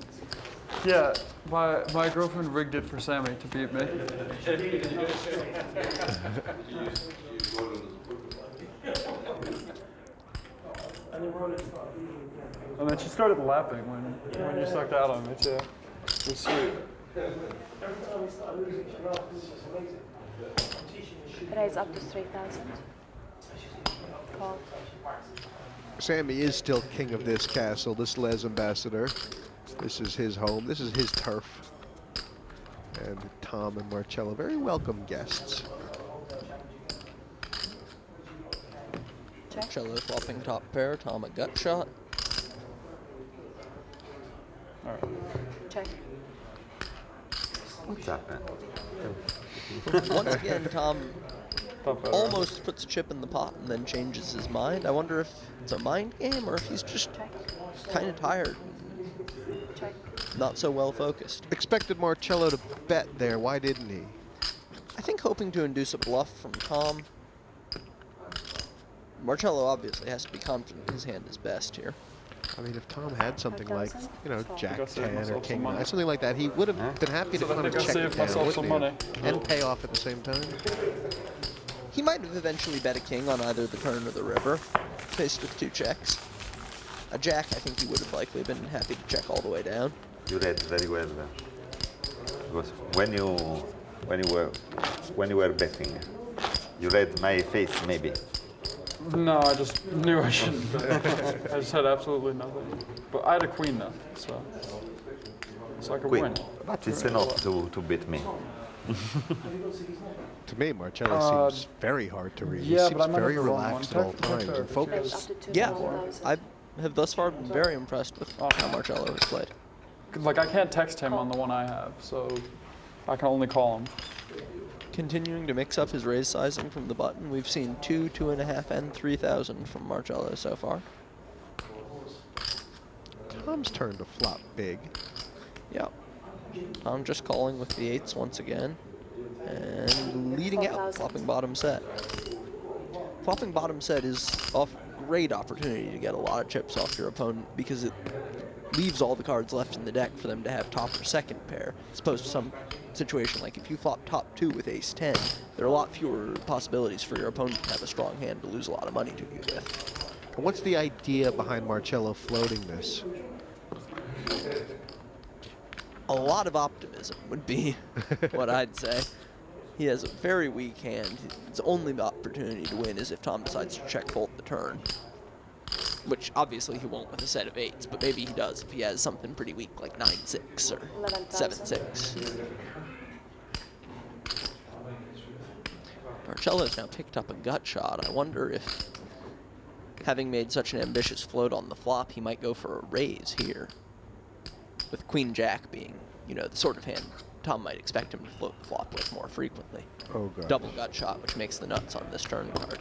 B: Yeah, my girlfriend rigged it for Sammy to beat me. And then she started laughing when you sucked out on me too. It was sweet.
I: Raise up to 3,000. Call.
A: Sammy is still king of this castle, this Les Ambassador. This is his home, this is his turf. And Tom and Marcello, very welcome guests.
E: Marcello flopping top pair, Tom a gut shot.
I: Check.
J: What's happened?
E: Once again, Tom almost puts a chip in the pot and then changes his mind. I wonder if it's a mind game or if he's just kind of tired.
I: Check.
E: Not so well focused.
A: Expected Marcello to bet there, why didn't he?
E: I think hoping to induce a bluff from Tom. Marcello obviously has to be confident his hand is best here.
A: I mean, if Tom had something like, you know, Jack
B: I'll save
A: 10 or
B: myself
A: King
B: some
A: 9,
B: money.
A: something like that, he would have been happy to
B: So I
A: kind of
B: think I'll
A: check
B: save
A: the hand,
B: myself some
A: wouldn't he?
B: money.
A: And pay off at the same time.
E: He might have eventually bet a king on either the turn or the river, faced with 2 checks. A jack, I think he would have likely been happy to check all the way down.
J: You read very well. Because when you were betting, you read my face maybe.
B: No, I just knew I shouldn't. I just had absolutely nothing. But I had a queen though, so I could
J: Queen.
B: win.
J: But it's enough to beat me.
A: To me, Marcello seems very hard to read.
B: yeah,
A: he
B: but I
A: seems
B: might
A: very
B: have the wrong
A: relaxed
B: one.
A: at all times and focused.
E: Yeah, I have thus far been very impressed with how Marcello has played.
B: Like I can't text him on the one I have, so I can only call him.
E: Continuing to mix up his raise sizing from the button, we've seen 2, 2.5, and 3,000 from Marcello so far.
A: Tom's turn to flop big.
E: Yeah. Tom just calling with the 8s once again. And leading out, flopping bottom set. Flopping bottom set is a great opportunity to get a lot of chips off your opponent because it leaves all the cards left in the deck for them to have top or second pair, as opposed to some situation like if you flop top 2 with ace-10, there are a lot fewer possibilities for your opponent to have a strong hand to lose a lot of money to you with.
A: And what's the idea behind Marcello floating this?
E: A lot of optimism would be what I'd say. He has a very weak hand. His only opportunity to win is if Tom decides to check fold the turn. Which obviously he won't with a set of 8s, but maybe he does if he has something pretty weak like 9-6 or 7-6. Marcello's now picked up a gut shot. I wonder if, having made such an ambitious float on the flop, he might go for a raise here. With Queen-Jack being, you know, the sort of hand Tom might expect him to float the flop with more frequently.
A: Oh, God.
E: Double gut shot, which makes the nuts on this turn card.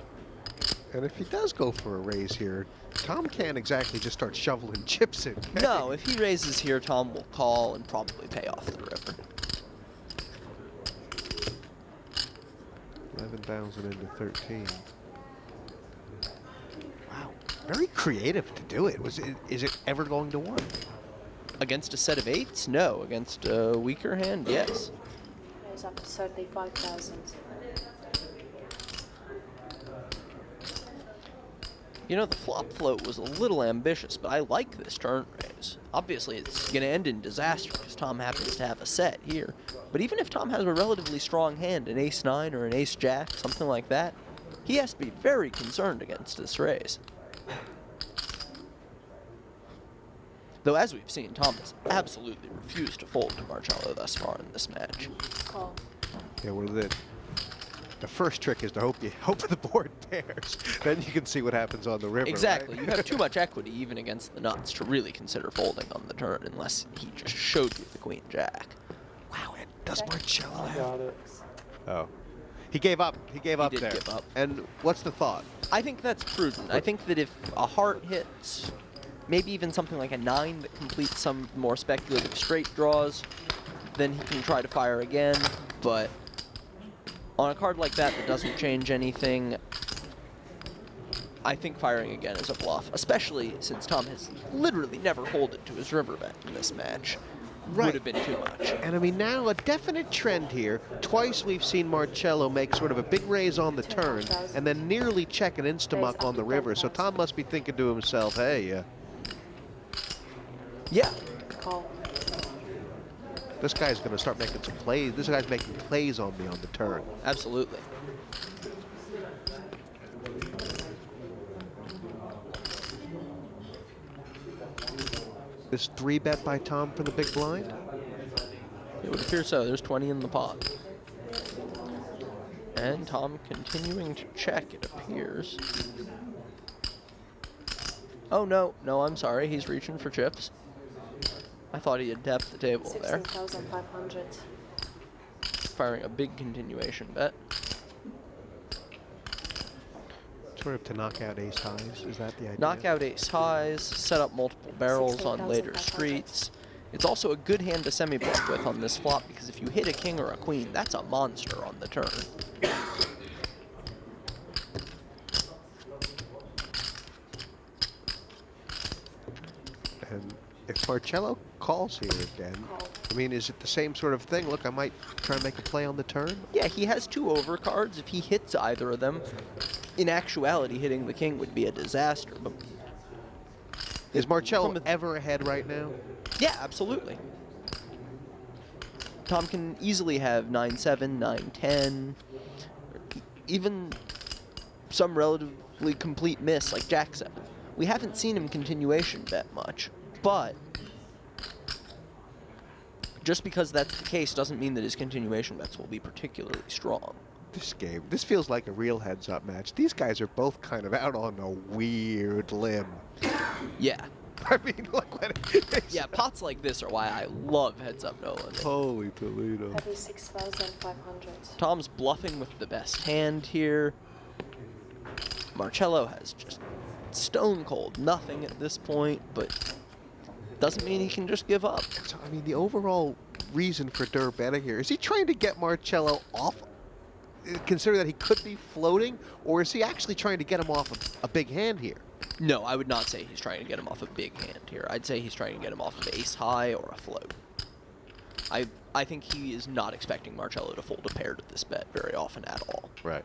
A: And if he does go for a raise here, Tom can't exactly just start shoveling chips in.
E: No, if he raises here, Tom will call and probably pay off the river.
A: 11,000 into 13. Wow, very creative to do it. Is it ever going to work?
E: Against a set of 8s? No. Against a weaker hand? Yes.
I: It's up to 35,000.
E: You know, the flop float was a little ambitious, but I like this turn raise. Obviously, it's going to end in disaster because Tom happens to have a set here. But even if Tom has a relatively strong hand, an ace-9 or an ace-jack, something like that, he has to be very concerned against this raise. Though, as we've seen, Tom has absolutely refused to fold to Marcello thus far in this match.
I: Call.
A: Yeah, well, the first trick is to hope the board pairs. Then you can see what happens on the river.
E: Exactly.
A: Right?
E: You have too much equity, even against the nuts, to really consider folding on the turn unless he just showed you the Queen-Jack.
A: Wow, and does Marcello have...
B: Got it.
A: Oh. He gave up. He gave up
E: did
A: there.
E: give up.
A: And what's the thought?
E: I think that's prudent. I think that if a heart hits, maybe even something like a 9 that completes some more speculative straight draws, then he can try to fire again. But on a card like that doesn't change anything, I think firing again is a bluff, especially since Tom has literally never folded to his river bet in this match.
A: Right.
E: Would have been too much.
A: And I mean, now a definite trend here. Twice we've seen Marcello make sort of a big raise on the turn and then nearly check an insta-muck on the river. So Tom must be thinking to himself, hey,
E: yeah.
I: Call.
A: This guy's going to start making some plays. This guy's making plays on me on the turn.
E: Absolutely.
A: This 3-bet by Tom for the big blind?
E: It would appear so. There's 20 in the pot. And Tom continuing to check, it appears. Oh, no. No, I'm sorry. He's reaching for chips. I thought he had tapped the table there.
I: 16,500.
E: Firing a big continuation bet.
A: Sort of to knock out ace highs, is that the idea?
E: Knock out ace highs, set up multiple barrels on later streets. It's also a good hand to semi-bluff with on this flop because if you hit a king or a queen, that's a monster on the turn.
A: And if Marcello calls here again, I mean, is it the same sort of thing? Look, I might try and make a play on the turn.
E: Yeah, he has 2 overcards. If he hits either of them, in actuality, hitting the king would be a disaster. But
A: Is Marcello ever ahead right now?
E: Yeah, absolutely. Tom can easily have 9-7, 9-10, even some relatively complete miss like Jack-7. We haven't seen him continuation bet much, but just because that's the case doesn't mean that his continuation bets will be particularly strong.
A: This feels like a real heads-up match. These guys are both kind of out on a weird limb.
E: Yeah.
A: I mean, look what
E: yeah, pots like this are why I love heads-up Nolan.
A: Holy Toledo.
I: 36,500.
E: Tom's bluffing with the best hand here. Marcello has just stone cold nothing at this point, but doesn't mean he can just give up.
A: So, I mean, the overall reason for Durrrr betting here, is he trying to get Marcello off, consider that he could be floating, or is he actually trying to get him off a big hand here?
E: No, I would not say he's trying to get him off a big hand here. I'd say he's trying to get him off of ace high or a float. I think he is not expecting Marcello to fold a pair to this bet very often at all.
A: Right.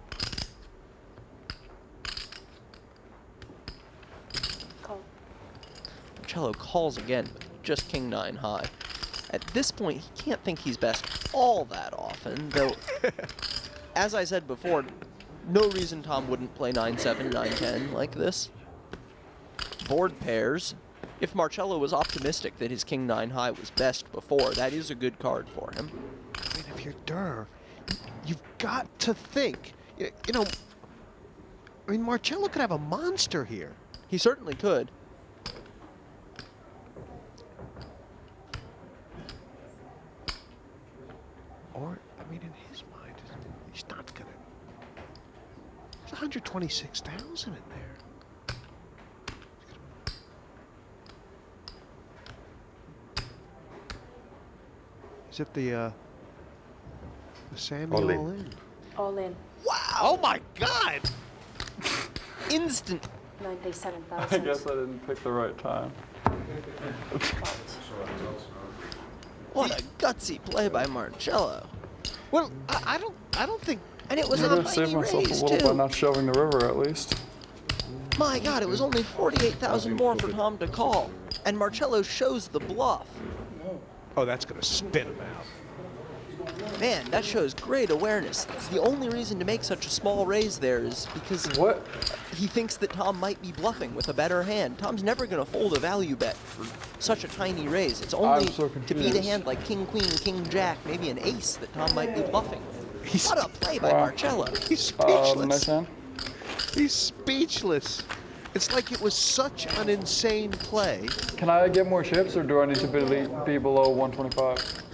I: Call.
E: Marcello calls again with just king-9 high. At this point, he can't think he's best all that often, though, as I said before, no reason Tom wouldn't play 9-7, 9-10 like this. Board pairs. If Marcello was optimistic that his king-9 high was best before, that is a good card for him.
A: I mean, if you're Durrrr, you've got to think, you know, I mean, Marcello could have a monster here.
E: He certainly could.
A: Or, I mean, in his mind, he's not gonna. There's 126,000 in there. Is it the Sammy all in?
I: All in.
E: Wow!
A: Oh my God!
E: Instant.
I: 97,000.
B: I guess I didn't pick the right time.
E: What a gutsy play by Marcello.
A: Well, I don't think.
E: And it was
B: I'm
E: a
B: gonna save
E: tiny
B: myself
E: raise
B: a little by
E: too.
B: not shoving the river at least.
E: My God, it was only 48,000 more for Tom to call, and Marcello shows the bluff.
A: Oh, that's gonna spin him out.
E: Man, that shows great awareness. The only reason to make such a small raise there is because he thinks that Tom might be bluffing with a better hand. Tom's never going to fold a value bet for such a tiny raise. It's only to beat a hand like king, queen, king, jack, maybe an ace that Tom might be bluffing with. What a play by Marcello.
A: He's speechless.
B: Nice hand.
A: He's speechless. It's like it was such an insane play.
B: Can I get more chips, or do I need to be below 125?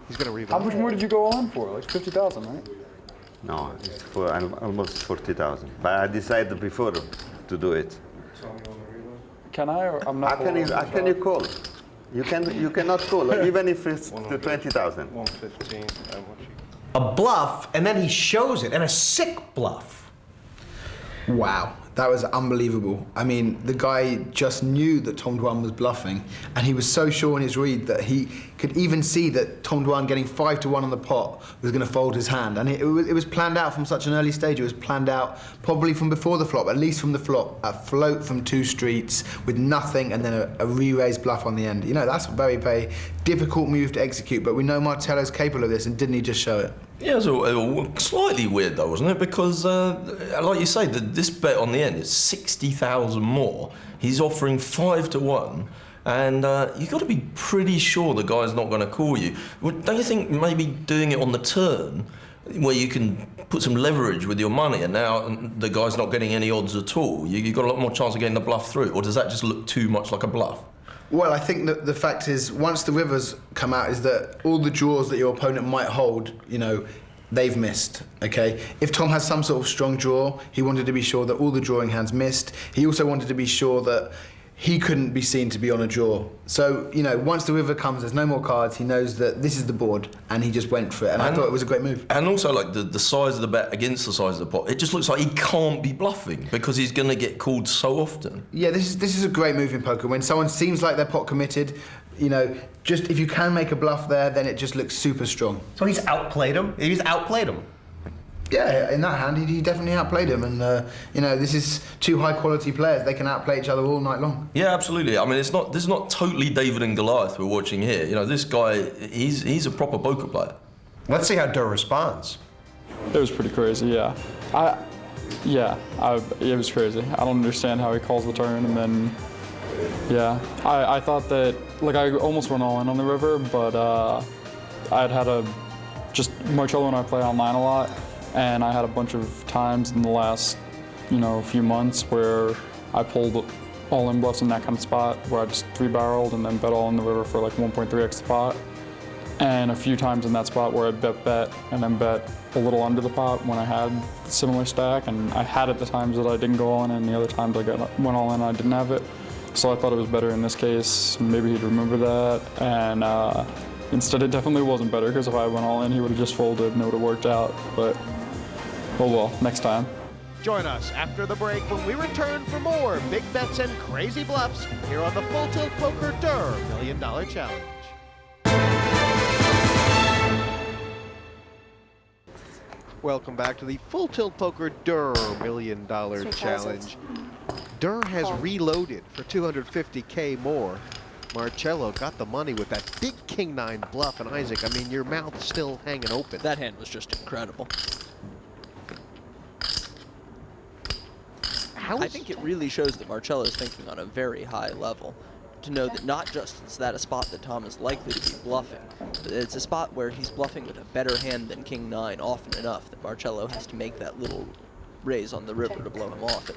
A: He's gonna revote.
B: How much more did you go on for? Like 50,000, right?
J: No, it's for almost 40,000. But I decided before to do it.
B: Can I, or I'm not?
J: How can you call? You cannot call, even if it's to 20,000.
K: 115. A bluff, and then he shows it, and a sick bluff.
G: Wow, that was unbelievable. I mean, the guy just knew that Tom Dwan was bluffing, and he was so sure in his read that he could even see that Tom Dwan getting 5-1 on the pot was going to fold his hand. And it was planned out from such an early stage. It was planned out probably from before the flop, at least from the flop, a float from 2 streets with nothing, and then a re-raised bluff on the end. You know, that's a very, very difficult move to execute, but we know Marcello's capable of this, and didn't he just show it?
H: Yeah, it was slightly weird though, wasn't it? Because, like you say, this bet on the end is 60,000 more. He's offering 5-1, and you've got to be pretty sure the guy's not going to call you. Don't you think maybe doing it on the turn, where you can put some leverage with your money, and now the guy's not getting any odds at all, you've got a lot more chance of getting the bluff through, or does that just look too much like a bluff?
G: Well, I think that the fact is, once the rivers come out, is that all the draws that your opponent might hold, you know, they've missed, okay? If Tom has some sort of strong draw, he wanted to be sure that all the drawing hands missed. He also wanted to be sure that he couldn't be seen to be on a draw. So, you know, once the river comes, there's no more cards, he knows that this is the board, and he just went for it, and I thought it was a great move.
H: And also, like, the size of the bet against the size of the pot, it just looks like he can't be bluffing, because he's going to get called so often.
G: Yeah, this is a great move in poker. When someone seems like they're pot committed, you know, just if you can make a bluff there, then it just looks super strong.
K: So he's outplayed him. He's outplayed him.
G: Yeah, in that hand, he definitely outplayed him, and you know, this is two high-quality players. They can outplay each other all night long.
H: Yeah, absolutely. I mean, this is not totally David and Goliath we're watching here. You know, this guy, he's a proper poker player.
K: Let's see how Durr responds.
B: It was pretty crazy, yeah. It was crazy. I don't understand how he calls the turn, and then, yeah. I thought that, like, I almost went all in on the river, but Marcello and I play online a lot, and I had a bunch of times in the last, few months where I pulled all-in bluffs in that kind of spot, where I just 3-barreled and then bet all in the river for like 1.3x the pot. And a few times in that spot where I bet and then bet a little under the pot when I had a similar stack, and I had it the times that I didn't go all in, and the other times I went all in and I didn't have it. So I thought it was better in this case. Maybe he'd remember that, and instead it definitely wasn't better, because if I went all in, he would have just folded and it would have worked out. But oh well, next time.
A: Join us after the break when we return for more big bets and crazy bluffs here on the Full Tilt Poker Durrrr $1 Million Challenge. Welcome back to the Full Tilt Poker Durrrr $1 Million Challenge. Durrrr has reloaded for 250K more. Marcello got the money with that big King-9 bluff, and Isaac, I mean, your mouth's still hanging open.
E: That hand was just incredible. I think it really shows that Marcello is thinking on a very high level. To know that not just is that a spot that Tom is likely to be bluffing, but it's a spot where he's bluffing with a better hand than King-9 often enough that Marcello has to make that little raise on the river to blow him off it.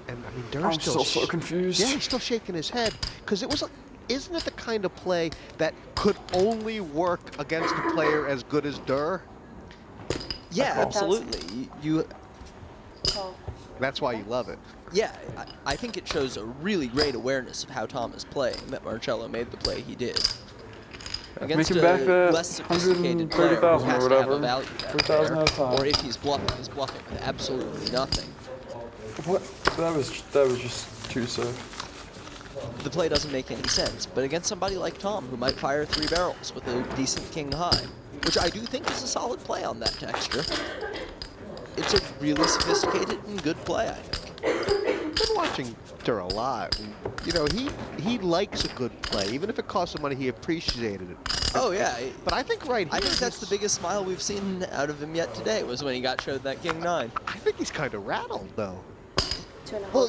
A: And I mean, Durr's
B: still so confused.
A: Yeah, he's still shaking his head, because it was like, isn't it the kind of play that could only work against a player as good as Durrr?
E: Yeah, absolutely.
A: That's why you love it.
E: Yeah, I think it shows a really great awareness of how Tom is playing that Marcello made the play he did. Against a less sophisticated player who has to have a value bet there, or if he's bluffing with absolutely nothing.
B: What? That was just too safe.
E: The play doesn't make any sense, but against somebody like Tom, who might fire 3 barrels with a decent king high, which I do think is a solid play on that texture, it's a really sophisticated and good play, I think.
A: I've been watching Durrr a lot. And, he likes a good play. Even if it costs him money, he appreciated it.
E: Oh, yeah.
A: But I think right here...
E: I think that's the biggest smile we've seen out of him yet today, was when he got showed that King-9.
A: I think he's kind of rattled, though.
E: Well,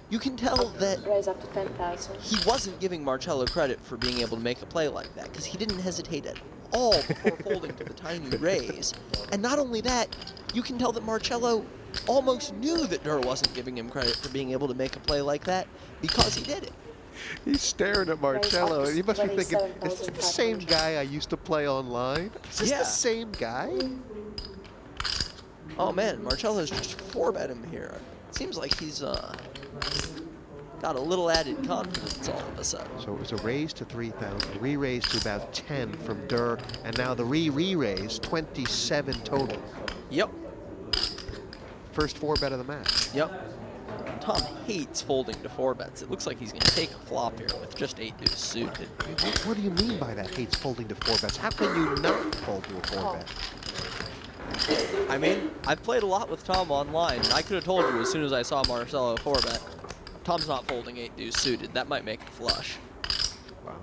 E: you can tell that
I: Raise up to 10,000.
E: he wasn't giving Marcello credit for being able to make a play like that, because he didn't hesitate at all before folding to the tiny raise. And not only that, you can tell that Marcello almost knew that Durrr wasn't giving him credit for being able to make a play like that, because he did it.
A: He's staring at Marcello, and he must be thinking, is this the same guy I used to play online? Is this the same guy?
E: Oh man, Marcello's just 4-bet him here. It seems like he's got a little added confidence all of a sudden.
A: So it was a raise to 3,000, re-raise to about 10 from Durrr, and now the re-raise, 27 total.
E: Yep.
A: First 4-bet of the match.
E: Yep. Tom hates folding to 4-bets. It looks like he's going to take a flop here with just 8-deuce suited.
A: What do you mean by that, hates folding to 4-bets? How can you not fold to a 4-bet?
E: I mean, I've played a lot with Tom online, and I could have told you as soon as I saw Marcello 4-bet, Tom's not folding 8-deuce suited. That might make it flush.
A: Wow.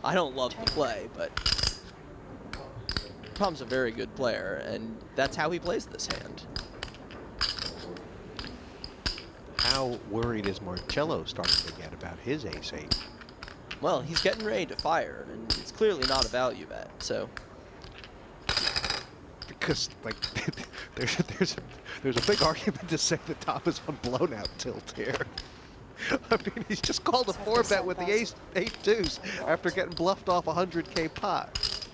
E: I don't love the play, but Tom's a very good player, and that's how he plays this hand.
A: How worried is Marcello starting to get about his ace-8?
E: Well, he's getting ready to fire, and it's clearly not a value bet, so...
A: Because, like, there's a big argument to say that Tom is on blown-out tilt here. I mean, he's just called a 4-bet with the ace-8-deuce after getting bluffed off a 100K pot.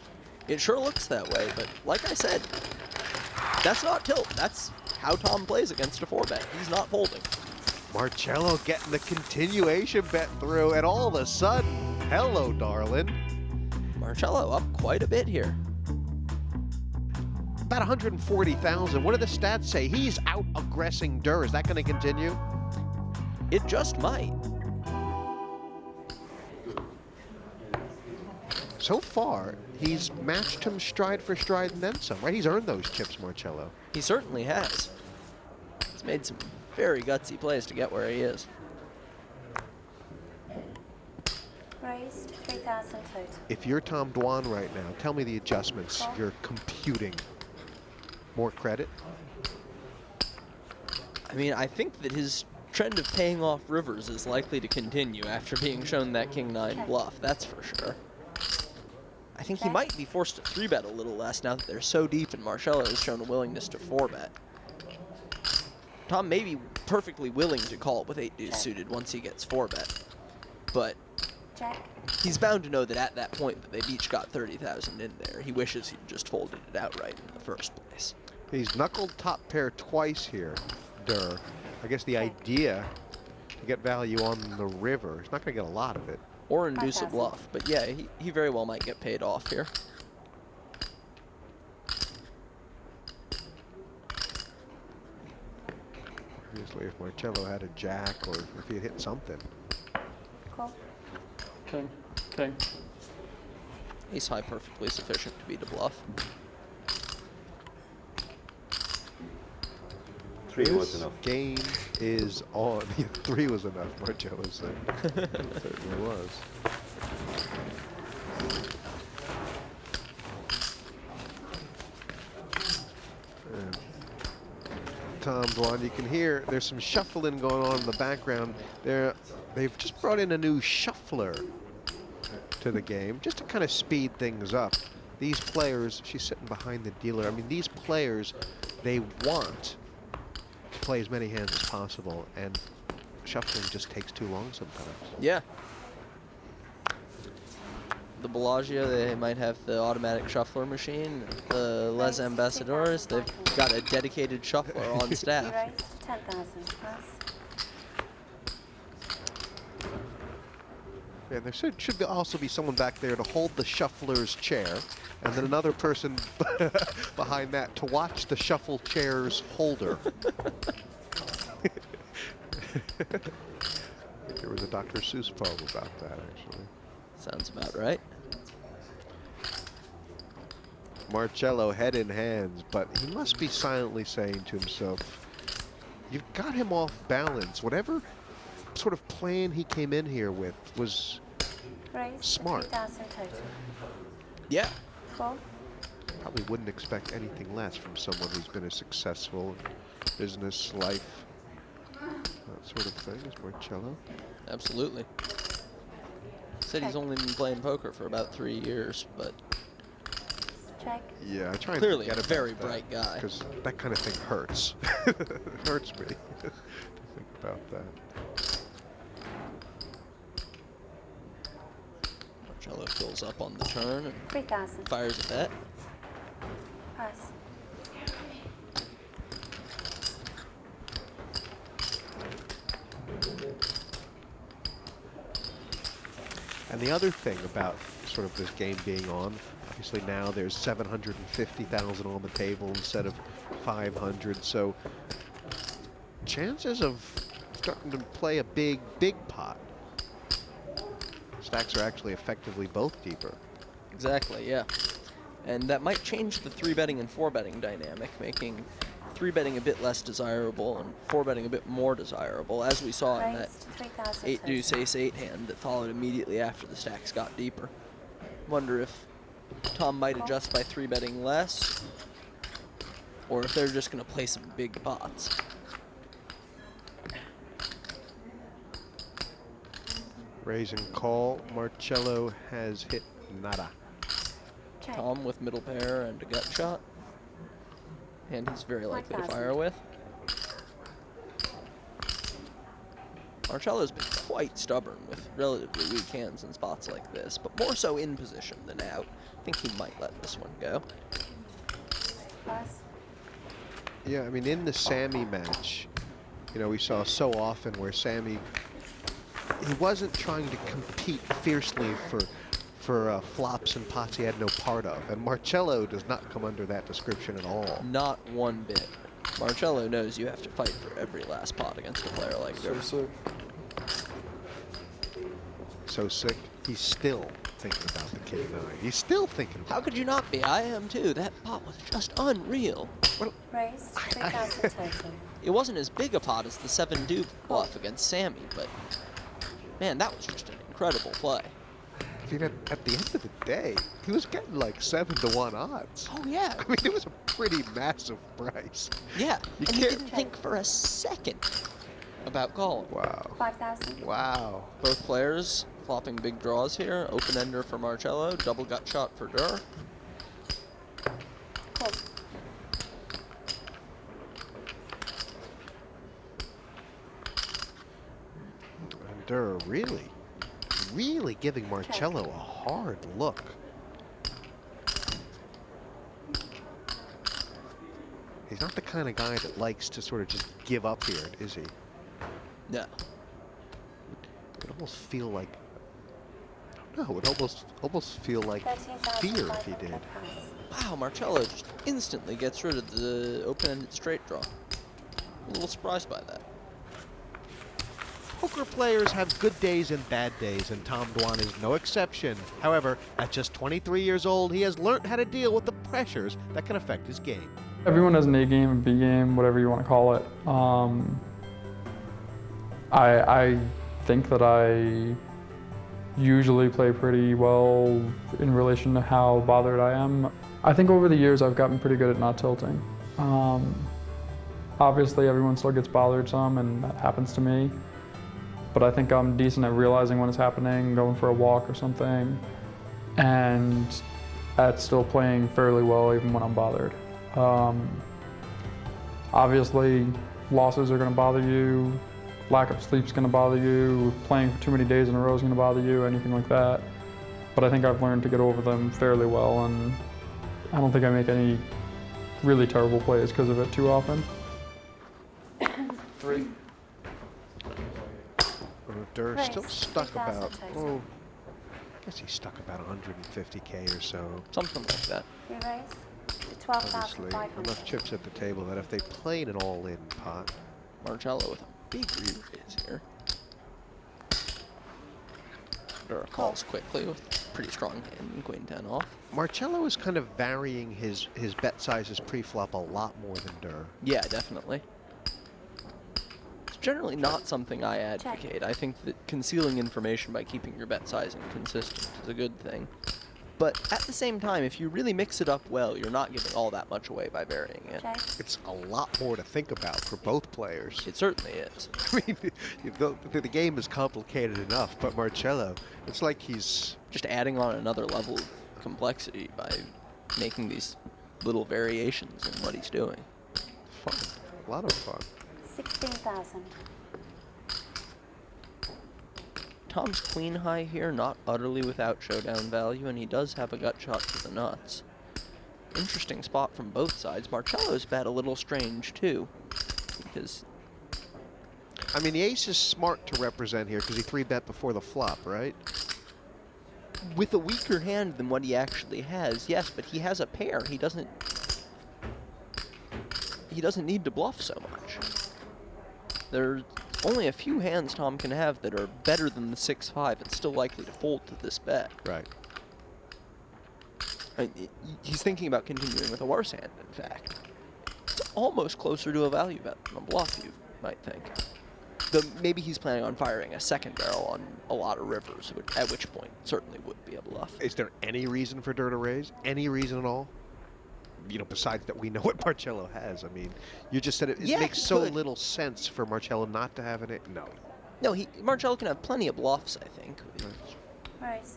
E: It sure looks that way, but like I said, that's not tilt. That's how Tom plays against a 4-bet. He's not folding.
A: Marcello getting the continuation bet through, and all of a sudden, hello, darling.
E: Marcello up quite a bit here.
A: About 140,000. What do the stats say? He's out-aggressing Durrr. Is that going to continue?
E: It just might.
A: So far, he's matched him stride for stride and then some, right? He's earned those chips, Marcello.
E: He certainly has. He's made some very gutsy plays to get where he is.
I: Raised 3,000 total.
A: If you're Tom Dwan right now, tell me the adjustments you're computing. More credit?
E: I mean, I think that his trend of paying off rivers is likely to continue after being shown that King-9 bluff, that's for sure. I think he might be forced to 3-bet a little less now that they're so deep and Marcello has shown a willingness to 4-bet. Tom may be perfectly willing to call with 8 deuce suited once he gets 4-bet, but he's bound to know that at that point that they've each got 30,000 in there. He wishes he'd just folded it outright in the first place.
A: He's knuckled top pair twice here, Durrrr. I guess the idea to get value on the river, he's not going to get a lot of it.
E: Or induce a bluff, but yeah, he very well might get paid off here.
A: Obviously, if Marcello had a jack or if he had hit something.
I: Call.
B: King. King.
E: Ace high perfectly sufficient to beat a bluff.
J: 3 was enough.
A: Game is on. 3 was enough, Marcello said. It certainly was. Tom Dwan, you can hear there's some shuffling going on in the background. They've just brought in a new shuffler to the game just to kind of speed things up. These players, she's sitting behind the dealer. I mean, these players, they want to play as many hands as possible, and shuffling just takes too long sometimes.
E: Yeah. The Bellagio, they might have the automatic shuffler machine. The Les Ambassadeurs, they've got a dedicated shuffler on staff.
I: You raised 10,000 plus.
A: Yeah, there should also be someone back there to hold the shuffler's chair, and then another person behind that to watch the shuffle chair's holder. I think there was a Dr. Seuss poem about that, actually.
E: Sounds about right.
A: Marcello head in hands, but he must be silently saying to himself, you've got him off balance. Whatever sort of plan he came in here with was smart.
I: 3,000 total.
E: Yeah.
I: Call.
A: Probably wouldn't expect anything less from someone who's been a successful business, life, that sort of thing, is Marcello.
E: Absolutely. Said he's only been playing poker for about 3 years, but
I: Check.
A: Yeah, I try and
E: clearly
A: forget
E: a
A: about
E: very
A: that,
E: bright guy.
A: because that kind of thing hurts. It hurts me to think about that.
E: Marcello fills up on the turn and
I: 3,000.
E: fires a bet.
I: Pass.
A: And the other thing about sort of this game being on, obviously now there's 750,000 on the table instead of 500, so chances of starting to play a big pot. Stacks are actually effectively both deeper.
E: Exactly, yeah. And that might change the 3-betting and 4-betting dynamic, making 3-betting a bit less desirable and 4-betting a bit more desirable, as we saw in that 8 deuce ace 8 hand that followed immediately after the stacks got deeper. Wonder if Tom might adjust by 3-betting less, or if they're just going to play some big pots.
A: Raise and call. Marcello has hit nada.
I: Check.
E: Tom with middle pair and a gut shot. And he's very likely to fire with. Marcello's been quite stubborn with relatively weak hands in spots like this, but more so in position than out. I think he might let this one go.
I: Pass.
A: Yeah, I mean, in the Sammy match, you know, we saw so often where Sammy, he wasn't trying to compete fiercely for flops and pots he had no part of. And Marcello does not come under that description at all.
E: Not one bit. Marcello knows you have to fight for every last pot against a player like Durrrr.
B: So sick.
A: So sick, he's still thinking about the king nine. He's still thinking about
E: How could you not be? I am too. That pot was just unreal.
I: Raise 3,000 total.
E: It wasn't as big a pot as the 7-2 bluff against Sammy, but man, that was just an incredible play.
A: I mean, at the end of the day, he was getting like 7-1 odds.
E: Oh yeah.
A: I mean, it was a pretty massive price.
E: Yeah,
A: You
E: and he
A: can't-
E: didn't think for a second about calling.
A: Wow.
I: 5,000.
A: Wow.
E: Both players flopping big draws here. Open ender for Marcello, double gut shot for Durrrr.
I: Call.
A: And Durrrr really giving Marcello a hard look. He's not the kind of guy that likes to sort of just give up here, is he?
E: No.
A: It almost feel like, I don't know, it almost feel like fear if he did.
E: Wow, Marcello just instantly gets rid of the open-ended straight draw. A little surprised by that.
A: Poker players have good days and bad days, and Tom Dwan is no exception. However, at just 23 years old, he has learned how to deal with the pressures that can affect his game.
B: Everyone has an A game, a B game, whatever you want to call it. I think that I usually play pretty well in relation to how bothered I am. I think over the years I've gotten pretty good at not tilting. Obviously everyone still gets bothered some, and that happens to me. But I think I'm decent at realizing when it's happening, going for a walk or something, and at still playing fairly well even when I'm bothered. Obviously, losses are going to bother you, lack of sleep's going to bother you, playing for too many days in a row is going to bother you, anything like that. But I think I've learned to get over them fairly well, and I don't think I make any really terrible plays because of it too often.
E: 3.
A: Durrrr
I: Raise,
A: still stuck
I: 3,000
A: about,
I: total.
A: I guess he's stuck about 150K or so.
E: Something like that.
I: We raise to
A: Obviously,
I: 12,500.
A: enough chips at the table that if they played an all-in pot,
E: Marcello with a big re-raise here. Durrrr calls quickly with a pretty strong hand and queen 10 off.
A: Marcello is kind of varying his bet sizes pre-flop a lot more than Durrrr.
E: Yeah, definitely. It's generally not something I advocate. I think that concealing information by keeping your bet sizing consistent is a good thing. But at the same time, if you really mix it up well, you're not giving all that much away by varying it.
I: Check.
A: It's a lot more to think about for both players.
E: It certainly is.
A: I mean, the game is complicated enough, but Marcello, it's like he's
E: Just adding on another level of complexity by making these little variations in what he's doing.
A: fun. A lot of fun.
I: 16,000.
E: Tom's queen high here, not utterly without showdown value, and he does have a gut shot to the nuts. Interesting spot from both sides. Marcello's bet a little strange too, because
A: I mean, the ace is smart to represent here because he 3-bet before the flop, right?
E: with a weaker hand than what he actually has, yes, but he has a pair. He doesn't need to bluff so much. There's only a few hands Tom can have that are better than the 6-5 and still likely to fold to this bet.
A: Right.
E: He's thinking about continuing with a worse hand, in fact. It's almost closer to a value bet than a bluff, you might think. Though maybe he's planning on firing a second barrel on a lot of rivers, at which point it certainly would be a bluff.
A: Is there any reason for Durrrr to raise? Any reason at all? You know, besides that we know what Marcello has. I mean, you just said it makes so little sense for Marcello not to have it. No.
E: No, Marcello can have plenty of bluffs, I think.
I: Right.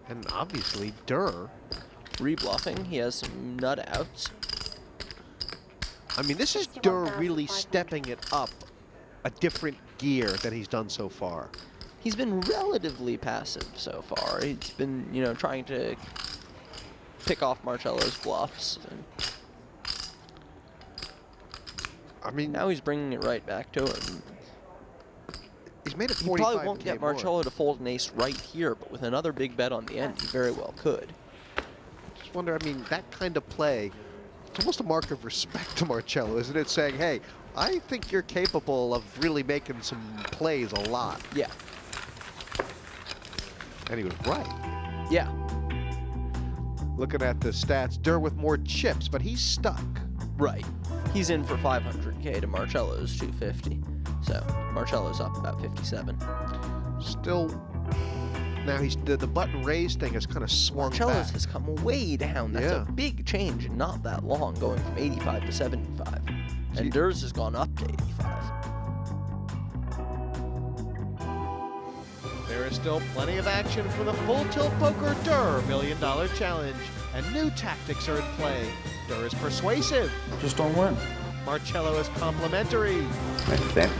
A: And obviously, Durrrr.
E: Rebluffing, he has some nut outs.
A: I mean, this is Durrrr really stepping it up a different gear than he's done so far.
E: He's been relatively passive so far. He's been, you know, trying to pick off Marcello's bluffs. And
A: I mean,
E: now he's bringing it right back to him.
A: He's made it 45.
E: He probably won't get Marcello to fold an ace right here, but with another big bet on the end, he very well could.
A: Just wonder, I mean, that kind of play, it's almost a mark of respect to Marcello, isn't it? Saying, hey, I think you're capable of really making some plays a lot.
E: Yeah.
A: And he was right.
E: Yeah.
A: Looking at the stats, Durrrr with more chips, but he's stuck.
E: Right. He's in for 500K to Marcello's 250. So Marcello's up about 57.
A: Still, now he's the button raise thing has kind of swung
E: Marcello's
A: back.
E: has come way down. That's
A: Yeah.
E: a big change in not that long, going from 85 to 75. And Durrrr's has gone up to 85.
A: There is still plenty of action for the Full Tilt Poker Durrrr $1 Million Challenge, and new tactics are in play. Durrrr is persuasive.
B: Just don't win.
A: Marcello is complimentary.
F: Makes sense.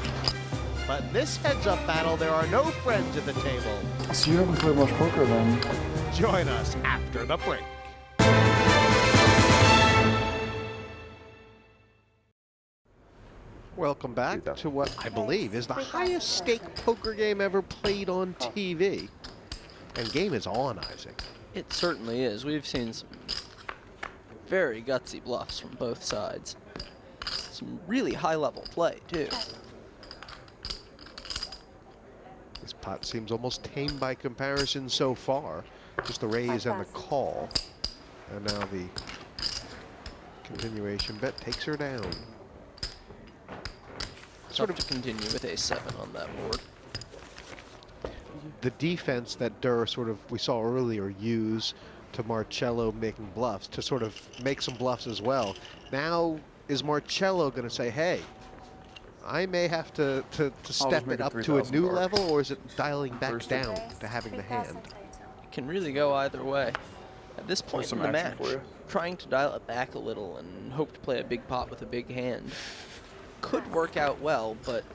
A: But in this heads-up battle, there are no friends at the table.
B: So you haven't played much poker then?
A: Join us after the break. Welcome back to what I believe is the highest stake poker game ever played on TV. And game is on, Isaac.
E: It certainly is. We've seen some very gutsy bluffs from both sides. Some really high-level play, too.
A: This pot seems almost tame by comparison so far. Just the raise and the call. And now the continuation bet takes her down.
E: Sort of to continue with a7 on that board.
A: The defense that Durrrr sort of, we saw earlier, use to Marcello making bluffs, to sort of make some bluffs as well. Now, is Marcello going to say, hey, I may have to step it up to a new level, or is it dialing back down to having the hand?
E: It can really go either way. At this point in the match,
B: for you.
E: trying to dial it back a little and hope to play a big pot with a big hand could work out well, but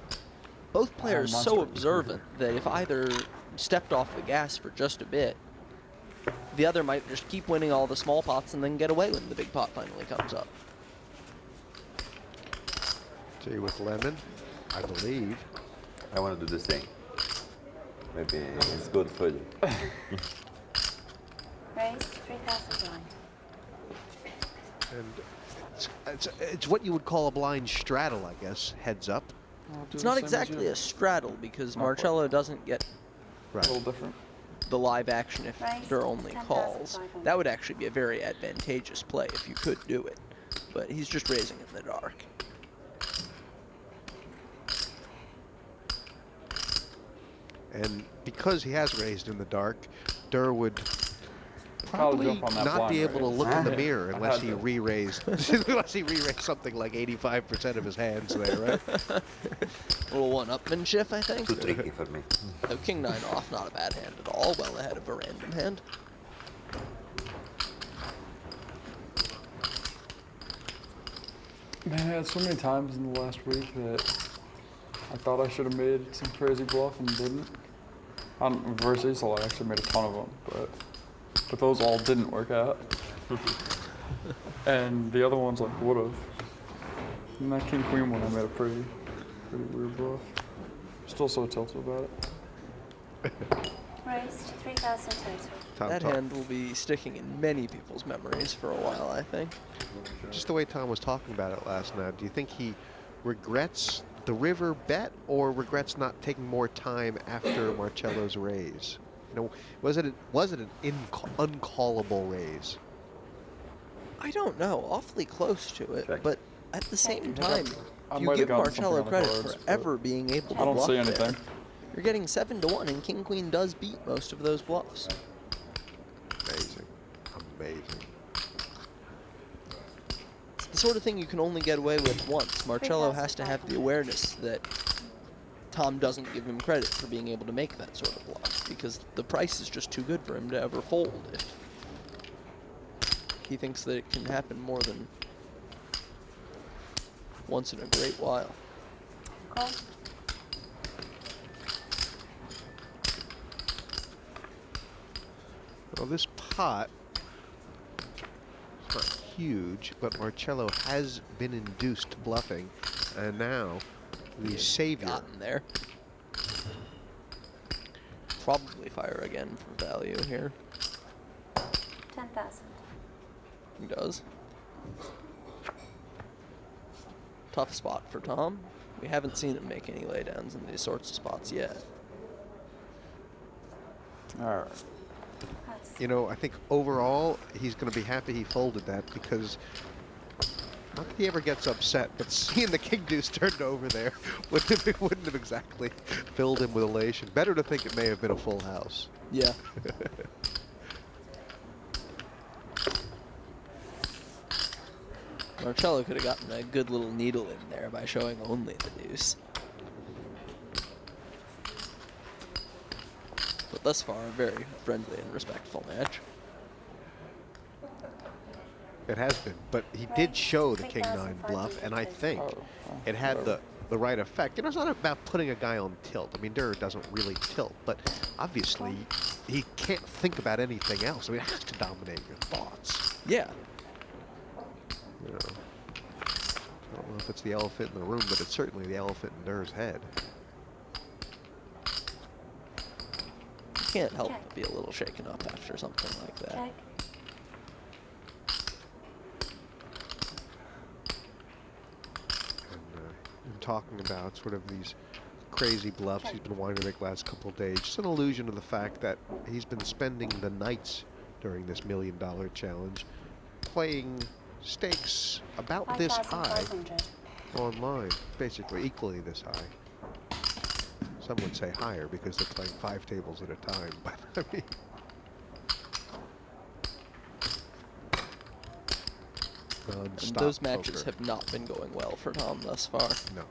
E: both players so observant that if either stepped off the gas for just a bit, the other might just keep winning all the small pots and then get away when the big pot finally comes up.
A: See, with lemon, I believe.
F: I want to do the same. Maybe it's good for you.
I: Raise 3,000 blind.
A: And it's what you would call a blind straddle, I guess, heads up.
E: It's not exactly a straddle because Marcello doesn't get
A: Right.
B: A little different.
E: the live action if
I: Raise
E: Durrrr only
I: 10,000
E: calls.
I: 500.
E: That would actually be a very advantageous play if you could do it. But he's just raising in the dark.
A: And because he has raised in the dark, Durrrr would
B: Probably
A: probably
B: jump on that
A: not
B: blind
A: be able to
B: raise.
A: look in the
B: Yeah.
A: mirror
B: I
A: unless
B: had
A: he
B: to.
A: re-raised unless he re-raised something like 85% of his hands there, right?
E: A little one-upmanship, I think.
F: Too tricky for me.
E: So King 9 off, not a bad hand at all, well ahead of a random hand.
B: Man, I had so many times in the last week that I thought I should have made some crazy bluff and didn't. On versus, I actually made a ton of them, but those all didn't work out. And the other ones like would have. And that king queen one, I made a pretty weird bluff. Still so tilted about it.
I: Raised 3,000 total.
E: That hand will be sticking in many people's memories for a while, I think.
A: Just the way Tom was talking about it last night, do you think he regrets the river bet or regrets not taking more time after Marcello's raise? You know, was it an uncallable raise?
E: I don't know, awfully close to it,
F: Check.
E: but at the same time,
B: I
E: you
B: might have
E: give
B: gotten
E: Marcello
B: something on the
E: credit
B: cards,
E: for
B: but
E: ever being able to
B: I don't
E: bluff
B: see
E: there.
B: anything.
E: You're getting 7-1, and King Queen does beat most of those bluffs.
A: Amazing. Amazing.
E: It's the sort of thing you can only get away with once. Marcello has to have the awareness that Tom doesn't give him credit for being able to make that sort of bluff, because the price is just too good for him to ever fold if he thinks that it can happen more than once in a great while.
I: Call.
A: Well, this pot is not huge, but Marcello has been induced to bluffing, and now the savior.
E: Gotten there. Probably fire again for value here.
I: 10,000.
E: He does. Tough spot for Tom. We haven't seen him make any laydowns in these sorts of spots yet.
B: All right.
I: Pass. Pass.
A: you know, I think overall he's going to be happy he folded that because not that he ever gets upset, but seeing the king deuce turned over there wouldn't have exactly filled him with elation. Better to think it may have been a full house.
E: Yeah. Marcello could have gotten a good little needle in there by showing only the deuce. But thus far, a very friendly and respectful match.
A: It has been, but he did show the king-9 bluff, and I think it had the right effect. You know, it's not about putting a guy on tilt. I mean, Durrrr doesn't really tilt, but obviously he can't think about anything else. I mean, it has to dominate your thoughts.
E: Yeah.
A: You know, I don't know if it's the elephant in the room, but it's certainly the elephant in Durrr's head.
E: You can't help but be a little shaken up after something like that.
I: Check.
A: And talking about sort of these crazy bluffs he's been wanting to make last couple of days, just an allusion to the fact that he's been spending the nights during this $1 million challenge playing stakes about this high online, basically equally this high. Some would say higher because they're playing 5 tables at a time, but I mean,
E: and those matches have not been going well for Tom thus far.
A: No.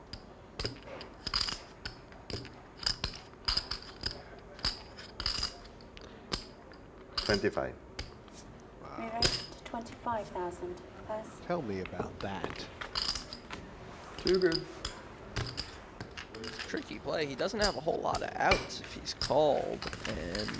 J: $25.
I: We raised 25,000. First.
A: Tell me about that.
E: Too good. Tricky play. He doesn't have a whole lot of outs if he's called, and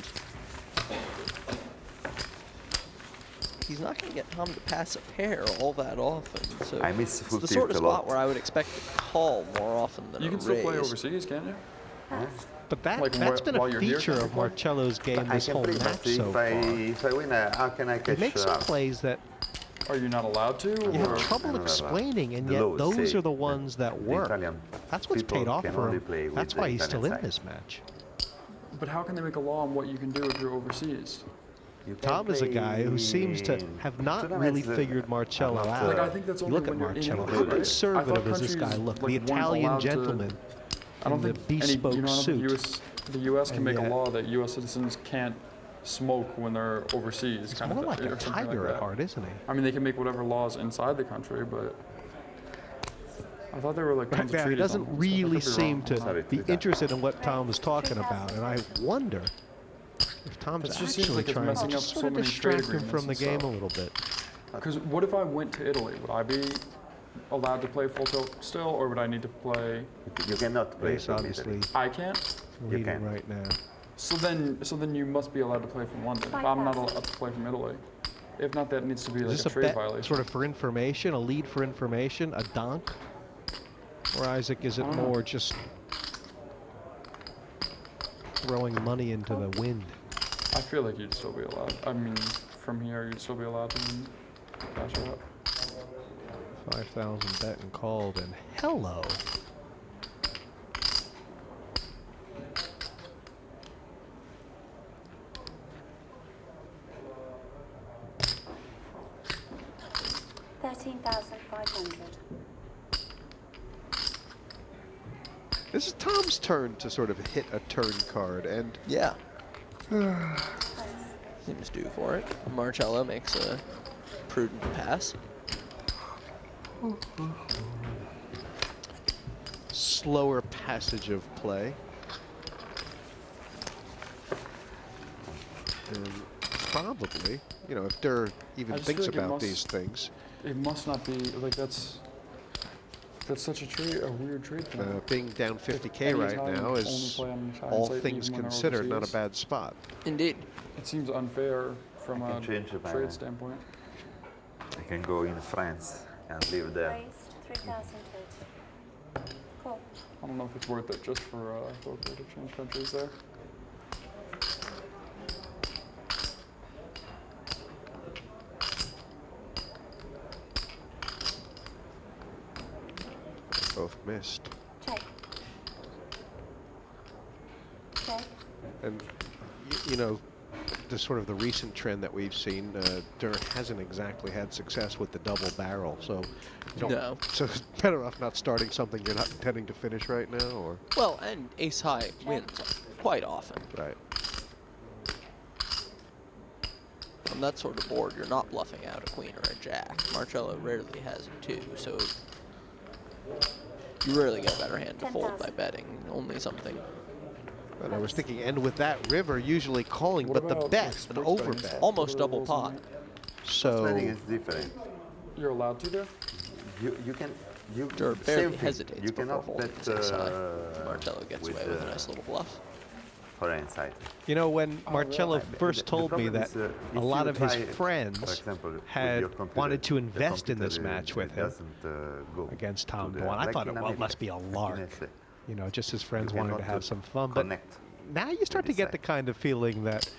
E: he's not going to get Tom to pass a pair all that often. So
J: I miss
E: it's
J: full
E: the sort of
J: tilt a lot.
E: spot where I would expect to call more often than
L: You
E: a
L: can still play
E: raise.
L: overseas, can't you?
A: But that,
L: Like
A: that's been a
L: while you're here,
A: feature
L: can you
A: of
L: play?
A: Marcello's game
J: I
A: this
J: can
A: whole
J: play,
A: match
J: but
A: so far.
J: if I win, how can I
A: He
J: catch
A: makes some
J: up?
A: plays that
L: Are you not allowed to?
A: you have
L: or-
A: trouble explaining, and yet
J: Low,
A: those
J: say,
A: are the ones that work.
J: Italian
A: That's what's
J: people
A: paid off
J: can
A: for
J: only
A: him.
J: play with
A: That's
J: the
A: why he's still in
J: Italian
A: this match.
L: But how can they make a law on what you can do if you're overseas?
J: You can
A: Tom is a guy who seems to
J: play
A: have not
J: tournaments
A: really
J: that
A: figured Marcello
J: are not,
A: out.
L: Like, I think that's
A: You
L: only
A: look at
L: when you're in
A: Marcello.
L: Italy,
A: How
L: right?
A: conservative
L: I thought
A: does this guy
L: countries,
A: look?
L: like,
A: The
L: weren't
A: Italian
L: allowed to-
A: gentleman
L: I don't
A: in the
L: think any,
A: bespoke
L: you know,
A: suit.
L: the U.S. can
A: And
L: make a
A: yet-
L: law that U.S. citizens can't smoke when they're overseas.
A: He's
L: kind
A: more
L: of
A: like
L: thing,
A: a
L: or something
A: tiger
L: like
A: at
L: that.
A: heart, isn't he?
L: I mean, they can make whatever laws inside the country, but I thought they were like tons of
A: Yeah, he
L: treaties on
A: doesn't
L: them, so I
A: really
L: could be
A: seem
L: wrong.
A: to
J: Sorry,
A: be interested in what Tom was talking about, and I wonder if Tom's
L: It just seems
A: actually
L: like it's
A: trying to
L: messing up
A: just
L: so
A: sort of
L: many trade
A: distract him from the
L: agreements
A: game
L: and
A: a
L: stuff.
A: little bit.
L: Because what if I went to Italy? Would I be allowed to play full tilt still, or would I need to play?
J: You cannot play
A: He's
J: from
A: obviously
J: Italy.
L: I can't.
A: leading
J: can.
A: right now.
L: So then you must be allowed to play from London. If I'm not allowed to play from Italy. If not, that needs to be
A: Is
L: like
A: this
L: a
A: a
L: trade
A: bet
L: violation.
A: sort of for information, a lead for information, a donk? Or Isaac, is it
L: I don't know.
A: more just throwing money into the wind?
L: I feel like you'd still be allowed. I mean, from here, you'd still be allowed to cash out.
A: 5,000 bet and called, and hello.
I: $13,500.
A: This is Tom's turn to sort of hit a turn card, and
E: Yeah. Seems due for it. Marcello makes a prudent pass.
A: slower passage of play. And probably, you know, if Durrrr even
L: I just
A: thinks
L: feel like it
A: about
L: must-
A: these things,
L: It must not be like that's such a weird trade thing.
A: being down 50K
L: Any
A: right
L: Italian
A: now
L: only
A: is,
L: play on the
A: all
L: site
A: things
L: even when they're
A: considered, not a
L: overseas.
A: bad spot.
E: Indeed.
L: It seems unfair from
J: I
L: a
J: can change my-
L: trade standpoint.
J: I can go in France and live there.
I: Raised 3,000 total. Cool.
L: I don't know if it's worth it just for poker to change countries there.
A: Both missed.
I: Check. Check.
A: And, you know, the sort of the recent trend that we've seen. Durrrr hasn't exactly had success with the double barrel, so
E: No.
A: So it's better off not starting something you're not intending to finish right now, or
E: Well, and ace high wins quite often.
A: right.
E: On that sort of board, you're not bluffing out a queen or a jack. Marcello rarely has a 2, so you rarely get a better hand to fold by betting. Only something.
A: And I was thinking, and with that river usually calling, but the bet, an over bet.
E: Almost double pot.
A: So
J: Betting is different.
L: You're allowed to there?
J: You can.
E: Durrrr
J: same
E: barely
J: thing.
E: hesitates
J: You
E: before
J: cannot
E: folding
J: bet
E: his ace high. Marcello gets away with a nice little bluff.
J: for inside.
A: You know, when Marcello first told me
J: problem
A: that
J: is,
A: a
J: if
A: lot
J: you
A: of his
J: try, for
A: friends
J: example, with
A: had
J: your computer,
A: wanted to
J: the
A: invest in this
J: computer,
A: match with him
J: doesn't go
A: against Tom
J: to the-
A: Dwan. I
J: like
A: thought
J: in
A: it
J: America,
A: must be a
J: like in
A: lark.
J: SA.
A: You know, just his friends
J: You
A: wanting to
J: cannot
A: have some fun. But
J: connect
A: now you start to get the kind of feeling that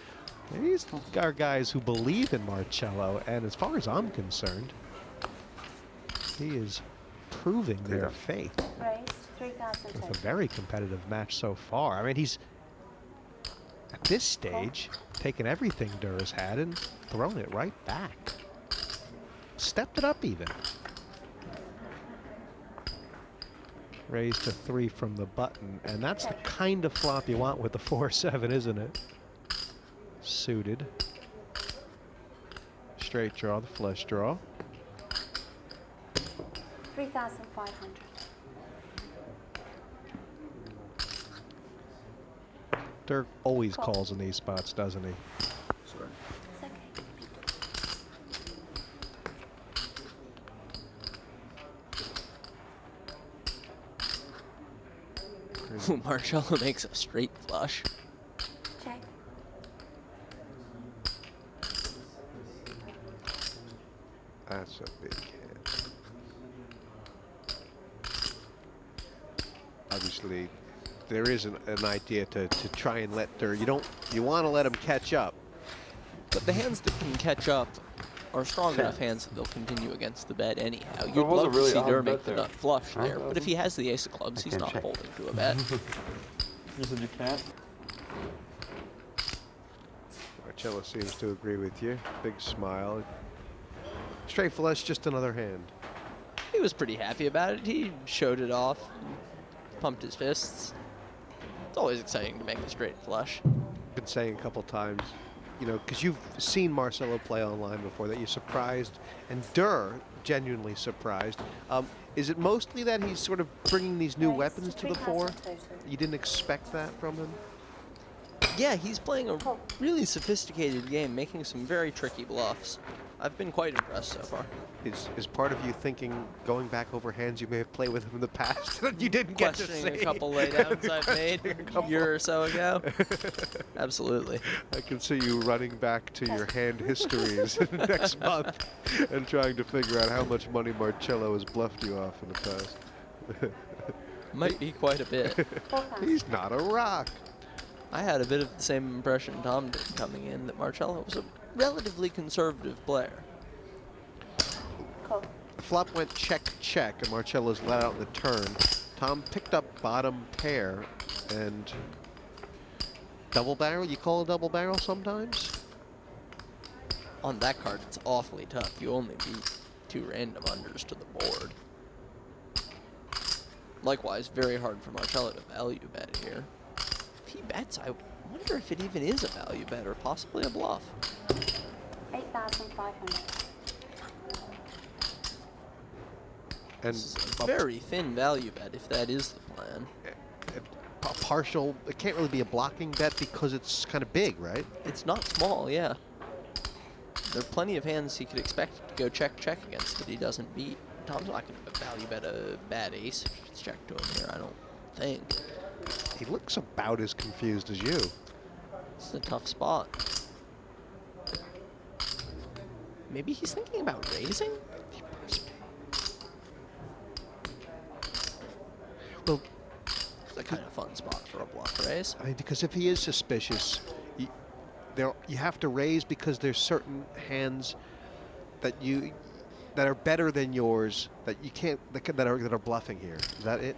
A: these are guys who believe in Marcello, and as far as I'm concerned, he is proving their faith.
I: Raised 3,000
A: It's a very competitive match so far. I mean, he's at this stage taken everything Durrrr's had and thrown it right back. Stepped it up even. Raised to 3 from the button, and that's the kind of flop you want with the 4-7, isn't it? Suited. Straight draw, the flush draw.
I: 3,500.
A: Durrrr always calls in these spots, doesn't he?
I: It's okay.
E: Ooh, Marcello makes a straight flush.
I: Check.
A: That's a big hand. Obviously, there is an idea to try and let Durrrr. You want to let him catch up.
E: But the hands that can catch up are strong enough hands that they'll continue against the bet anyhow. You'd
L: There was a
E: love
L: really
E: to see
L: odd
E: Durrrr
L: bet
E: make the
L: there.
E: nut flush there, but if he has the ace of clubs, he's not folding to a bet.
L: You said you can't?
A: Marcello seems to agree with you. Big smile. Straight flush, just another hand.
E: He was pretty happy about it. He showed it off, pumped his fists. It's always exciting to make a straight flush.
A: Been saying a couple times, you know, because you've seen Marcello play online before, that you're surprised, and Durrrr genuinely surprised. Is it mostly that he's sort of bringing these new weapons to the fore? You didn't expect that from him?
E: Yeah, he's playing a really sophisticated game, making some very tricky bluffs. I've been quite impressed so far.
A: Is part of you thinking, going back over hands you may have played with him in the past that you didn't get to see?
E: Questioning a couple laydowns I've made a year or so ago? Absolutely.
A: I can see you running back to your hand histories next month and trying to figure out how much money Marcello has bluffed you off in the past.
E: Might be quite a bit.
A: He's not a rock.
E: I had a bit of the same impression Tom did coming in, that Marcello was a relatively conservative player.
I: Cool.
A: The flop went check, check, and Marcello's let out in the turn. Tom picked up bottom pair and double barrel. You call a double barrel sometimes?
E: On that card, it's awfully tough. You only beat 2 random unders to the board. Likewise, very hard for Marcello to value bet here. If he bets, I wonder if it even is a value bet or possibly a bluff.
I: 8,500.
A: And
E: A very thin value bet if that is the plan.
A: a partial, it can't really be a blocking bet because it's kind of big, right?
E: It's not small, yeah. There are plenty of hands he could expect to go check, check against that he doesn't beat. Tom's not going to value bet a bad ace if it's checked to him here, I don't think.
A: He looks about as confused as you.
E: It's a tough spot. Maybe he's thinking about raising?
A: Well,
E: it's a kind of fun spot for a bluff raise.
A: I mean, because if he is suspicious, you have to raise because there's certain hands that are better than yours that you can't that are bluffing here. Is that it?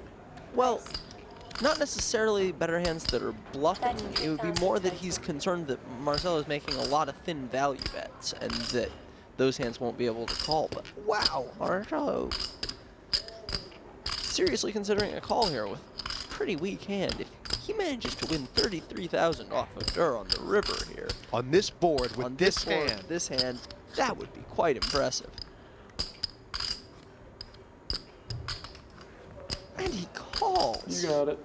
E: Well, not necessarily better hands that are bluffing. It would be more that he's concerned that Marcello is making a lot of thin value bets and that those hands won't be able to call. But wow, Marcello seriously considering a call here with a pretty weak hand. If he manages to win 33,000 off of Durrrr on the river here.
A: On this board with this hand.
E: This hand, that would be quite impressive. And he calls.
L: You got it.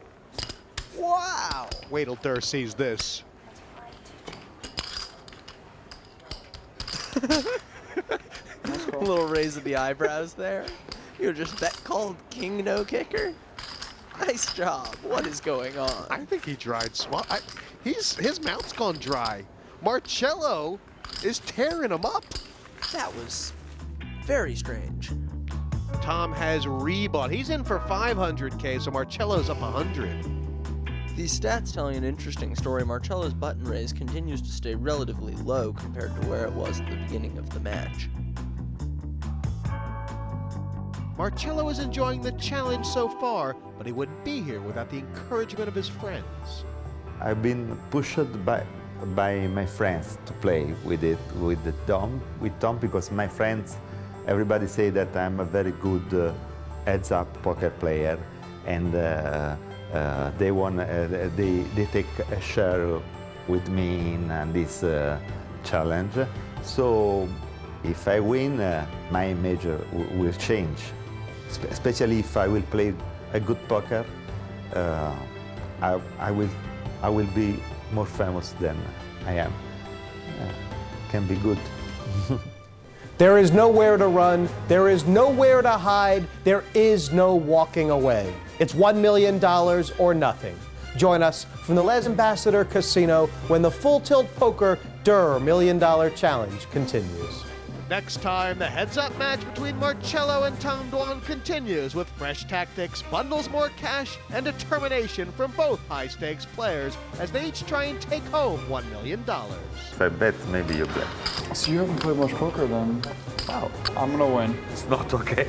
E: Wow.
A: Wait till Durrrr sees this.
E: A little raise of the eyebrows there. You're just bet called king no kicker. Nice job. What is going on?
A: I think he dried swap. His mouth's gone dry. Marcello is tearing him up.
E: That was very strange.
A: Tom has rebought. He's in for 500K, so Marcello's up 100.
E: These stats telling an interesting story. Marcello's button raise continues to stay relatively low compared to where it was at the beginning of the match.
A: Marcello is enjoying the challenge so far, but he wouldn't be here without the encouragement of his friends.
J: I've been pushed by my friends to play with Tom because my friends, everybody say that I'm a very good heads-up poker player, and they take a share with me in this challenge. So if I win, my image will change, especially if I will play a good poker. I will be more famous than I am. Can be good.
K: There is nowhere to run. There is nowhere to hide. There is no walking away. It's $1 million or nothing. Join us from the Les Ambassadeurs Casino when the Full Tilt Poker Durrrr $1 Million Challenge continues.
A: Next time, the heads-up match between Marcello and Tom Dwan continues with fresh tactics, bundles more cash, and determination from both high-stakes players as they each try and take home $1 million.
J: If I bet, maybe you bet.
L: So you haven't played much poker then? Wow. I'm gonna win.
J: It's not okay.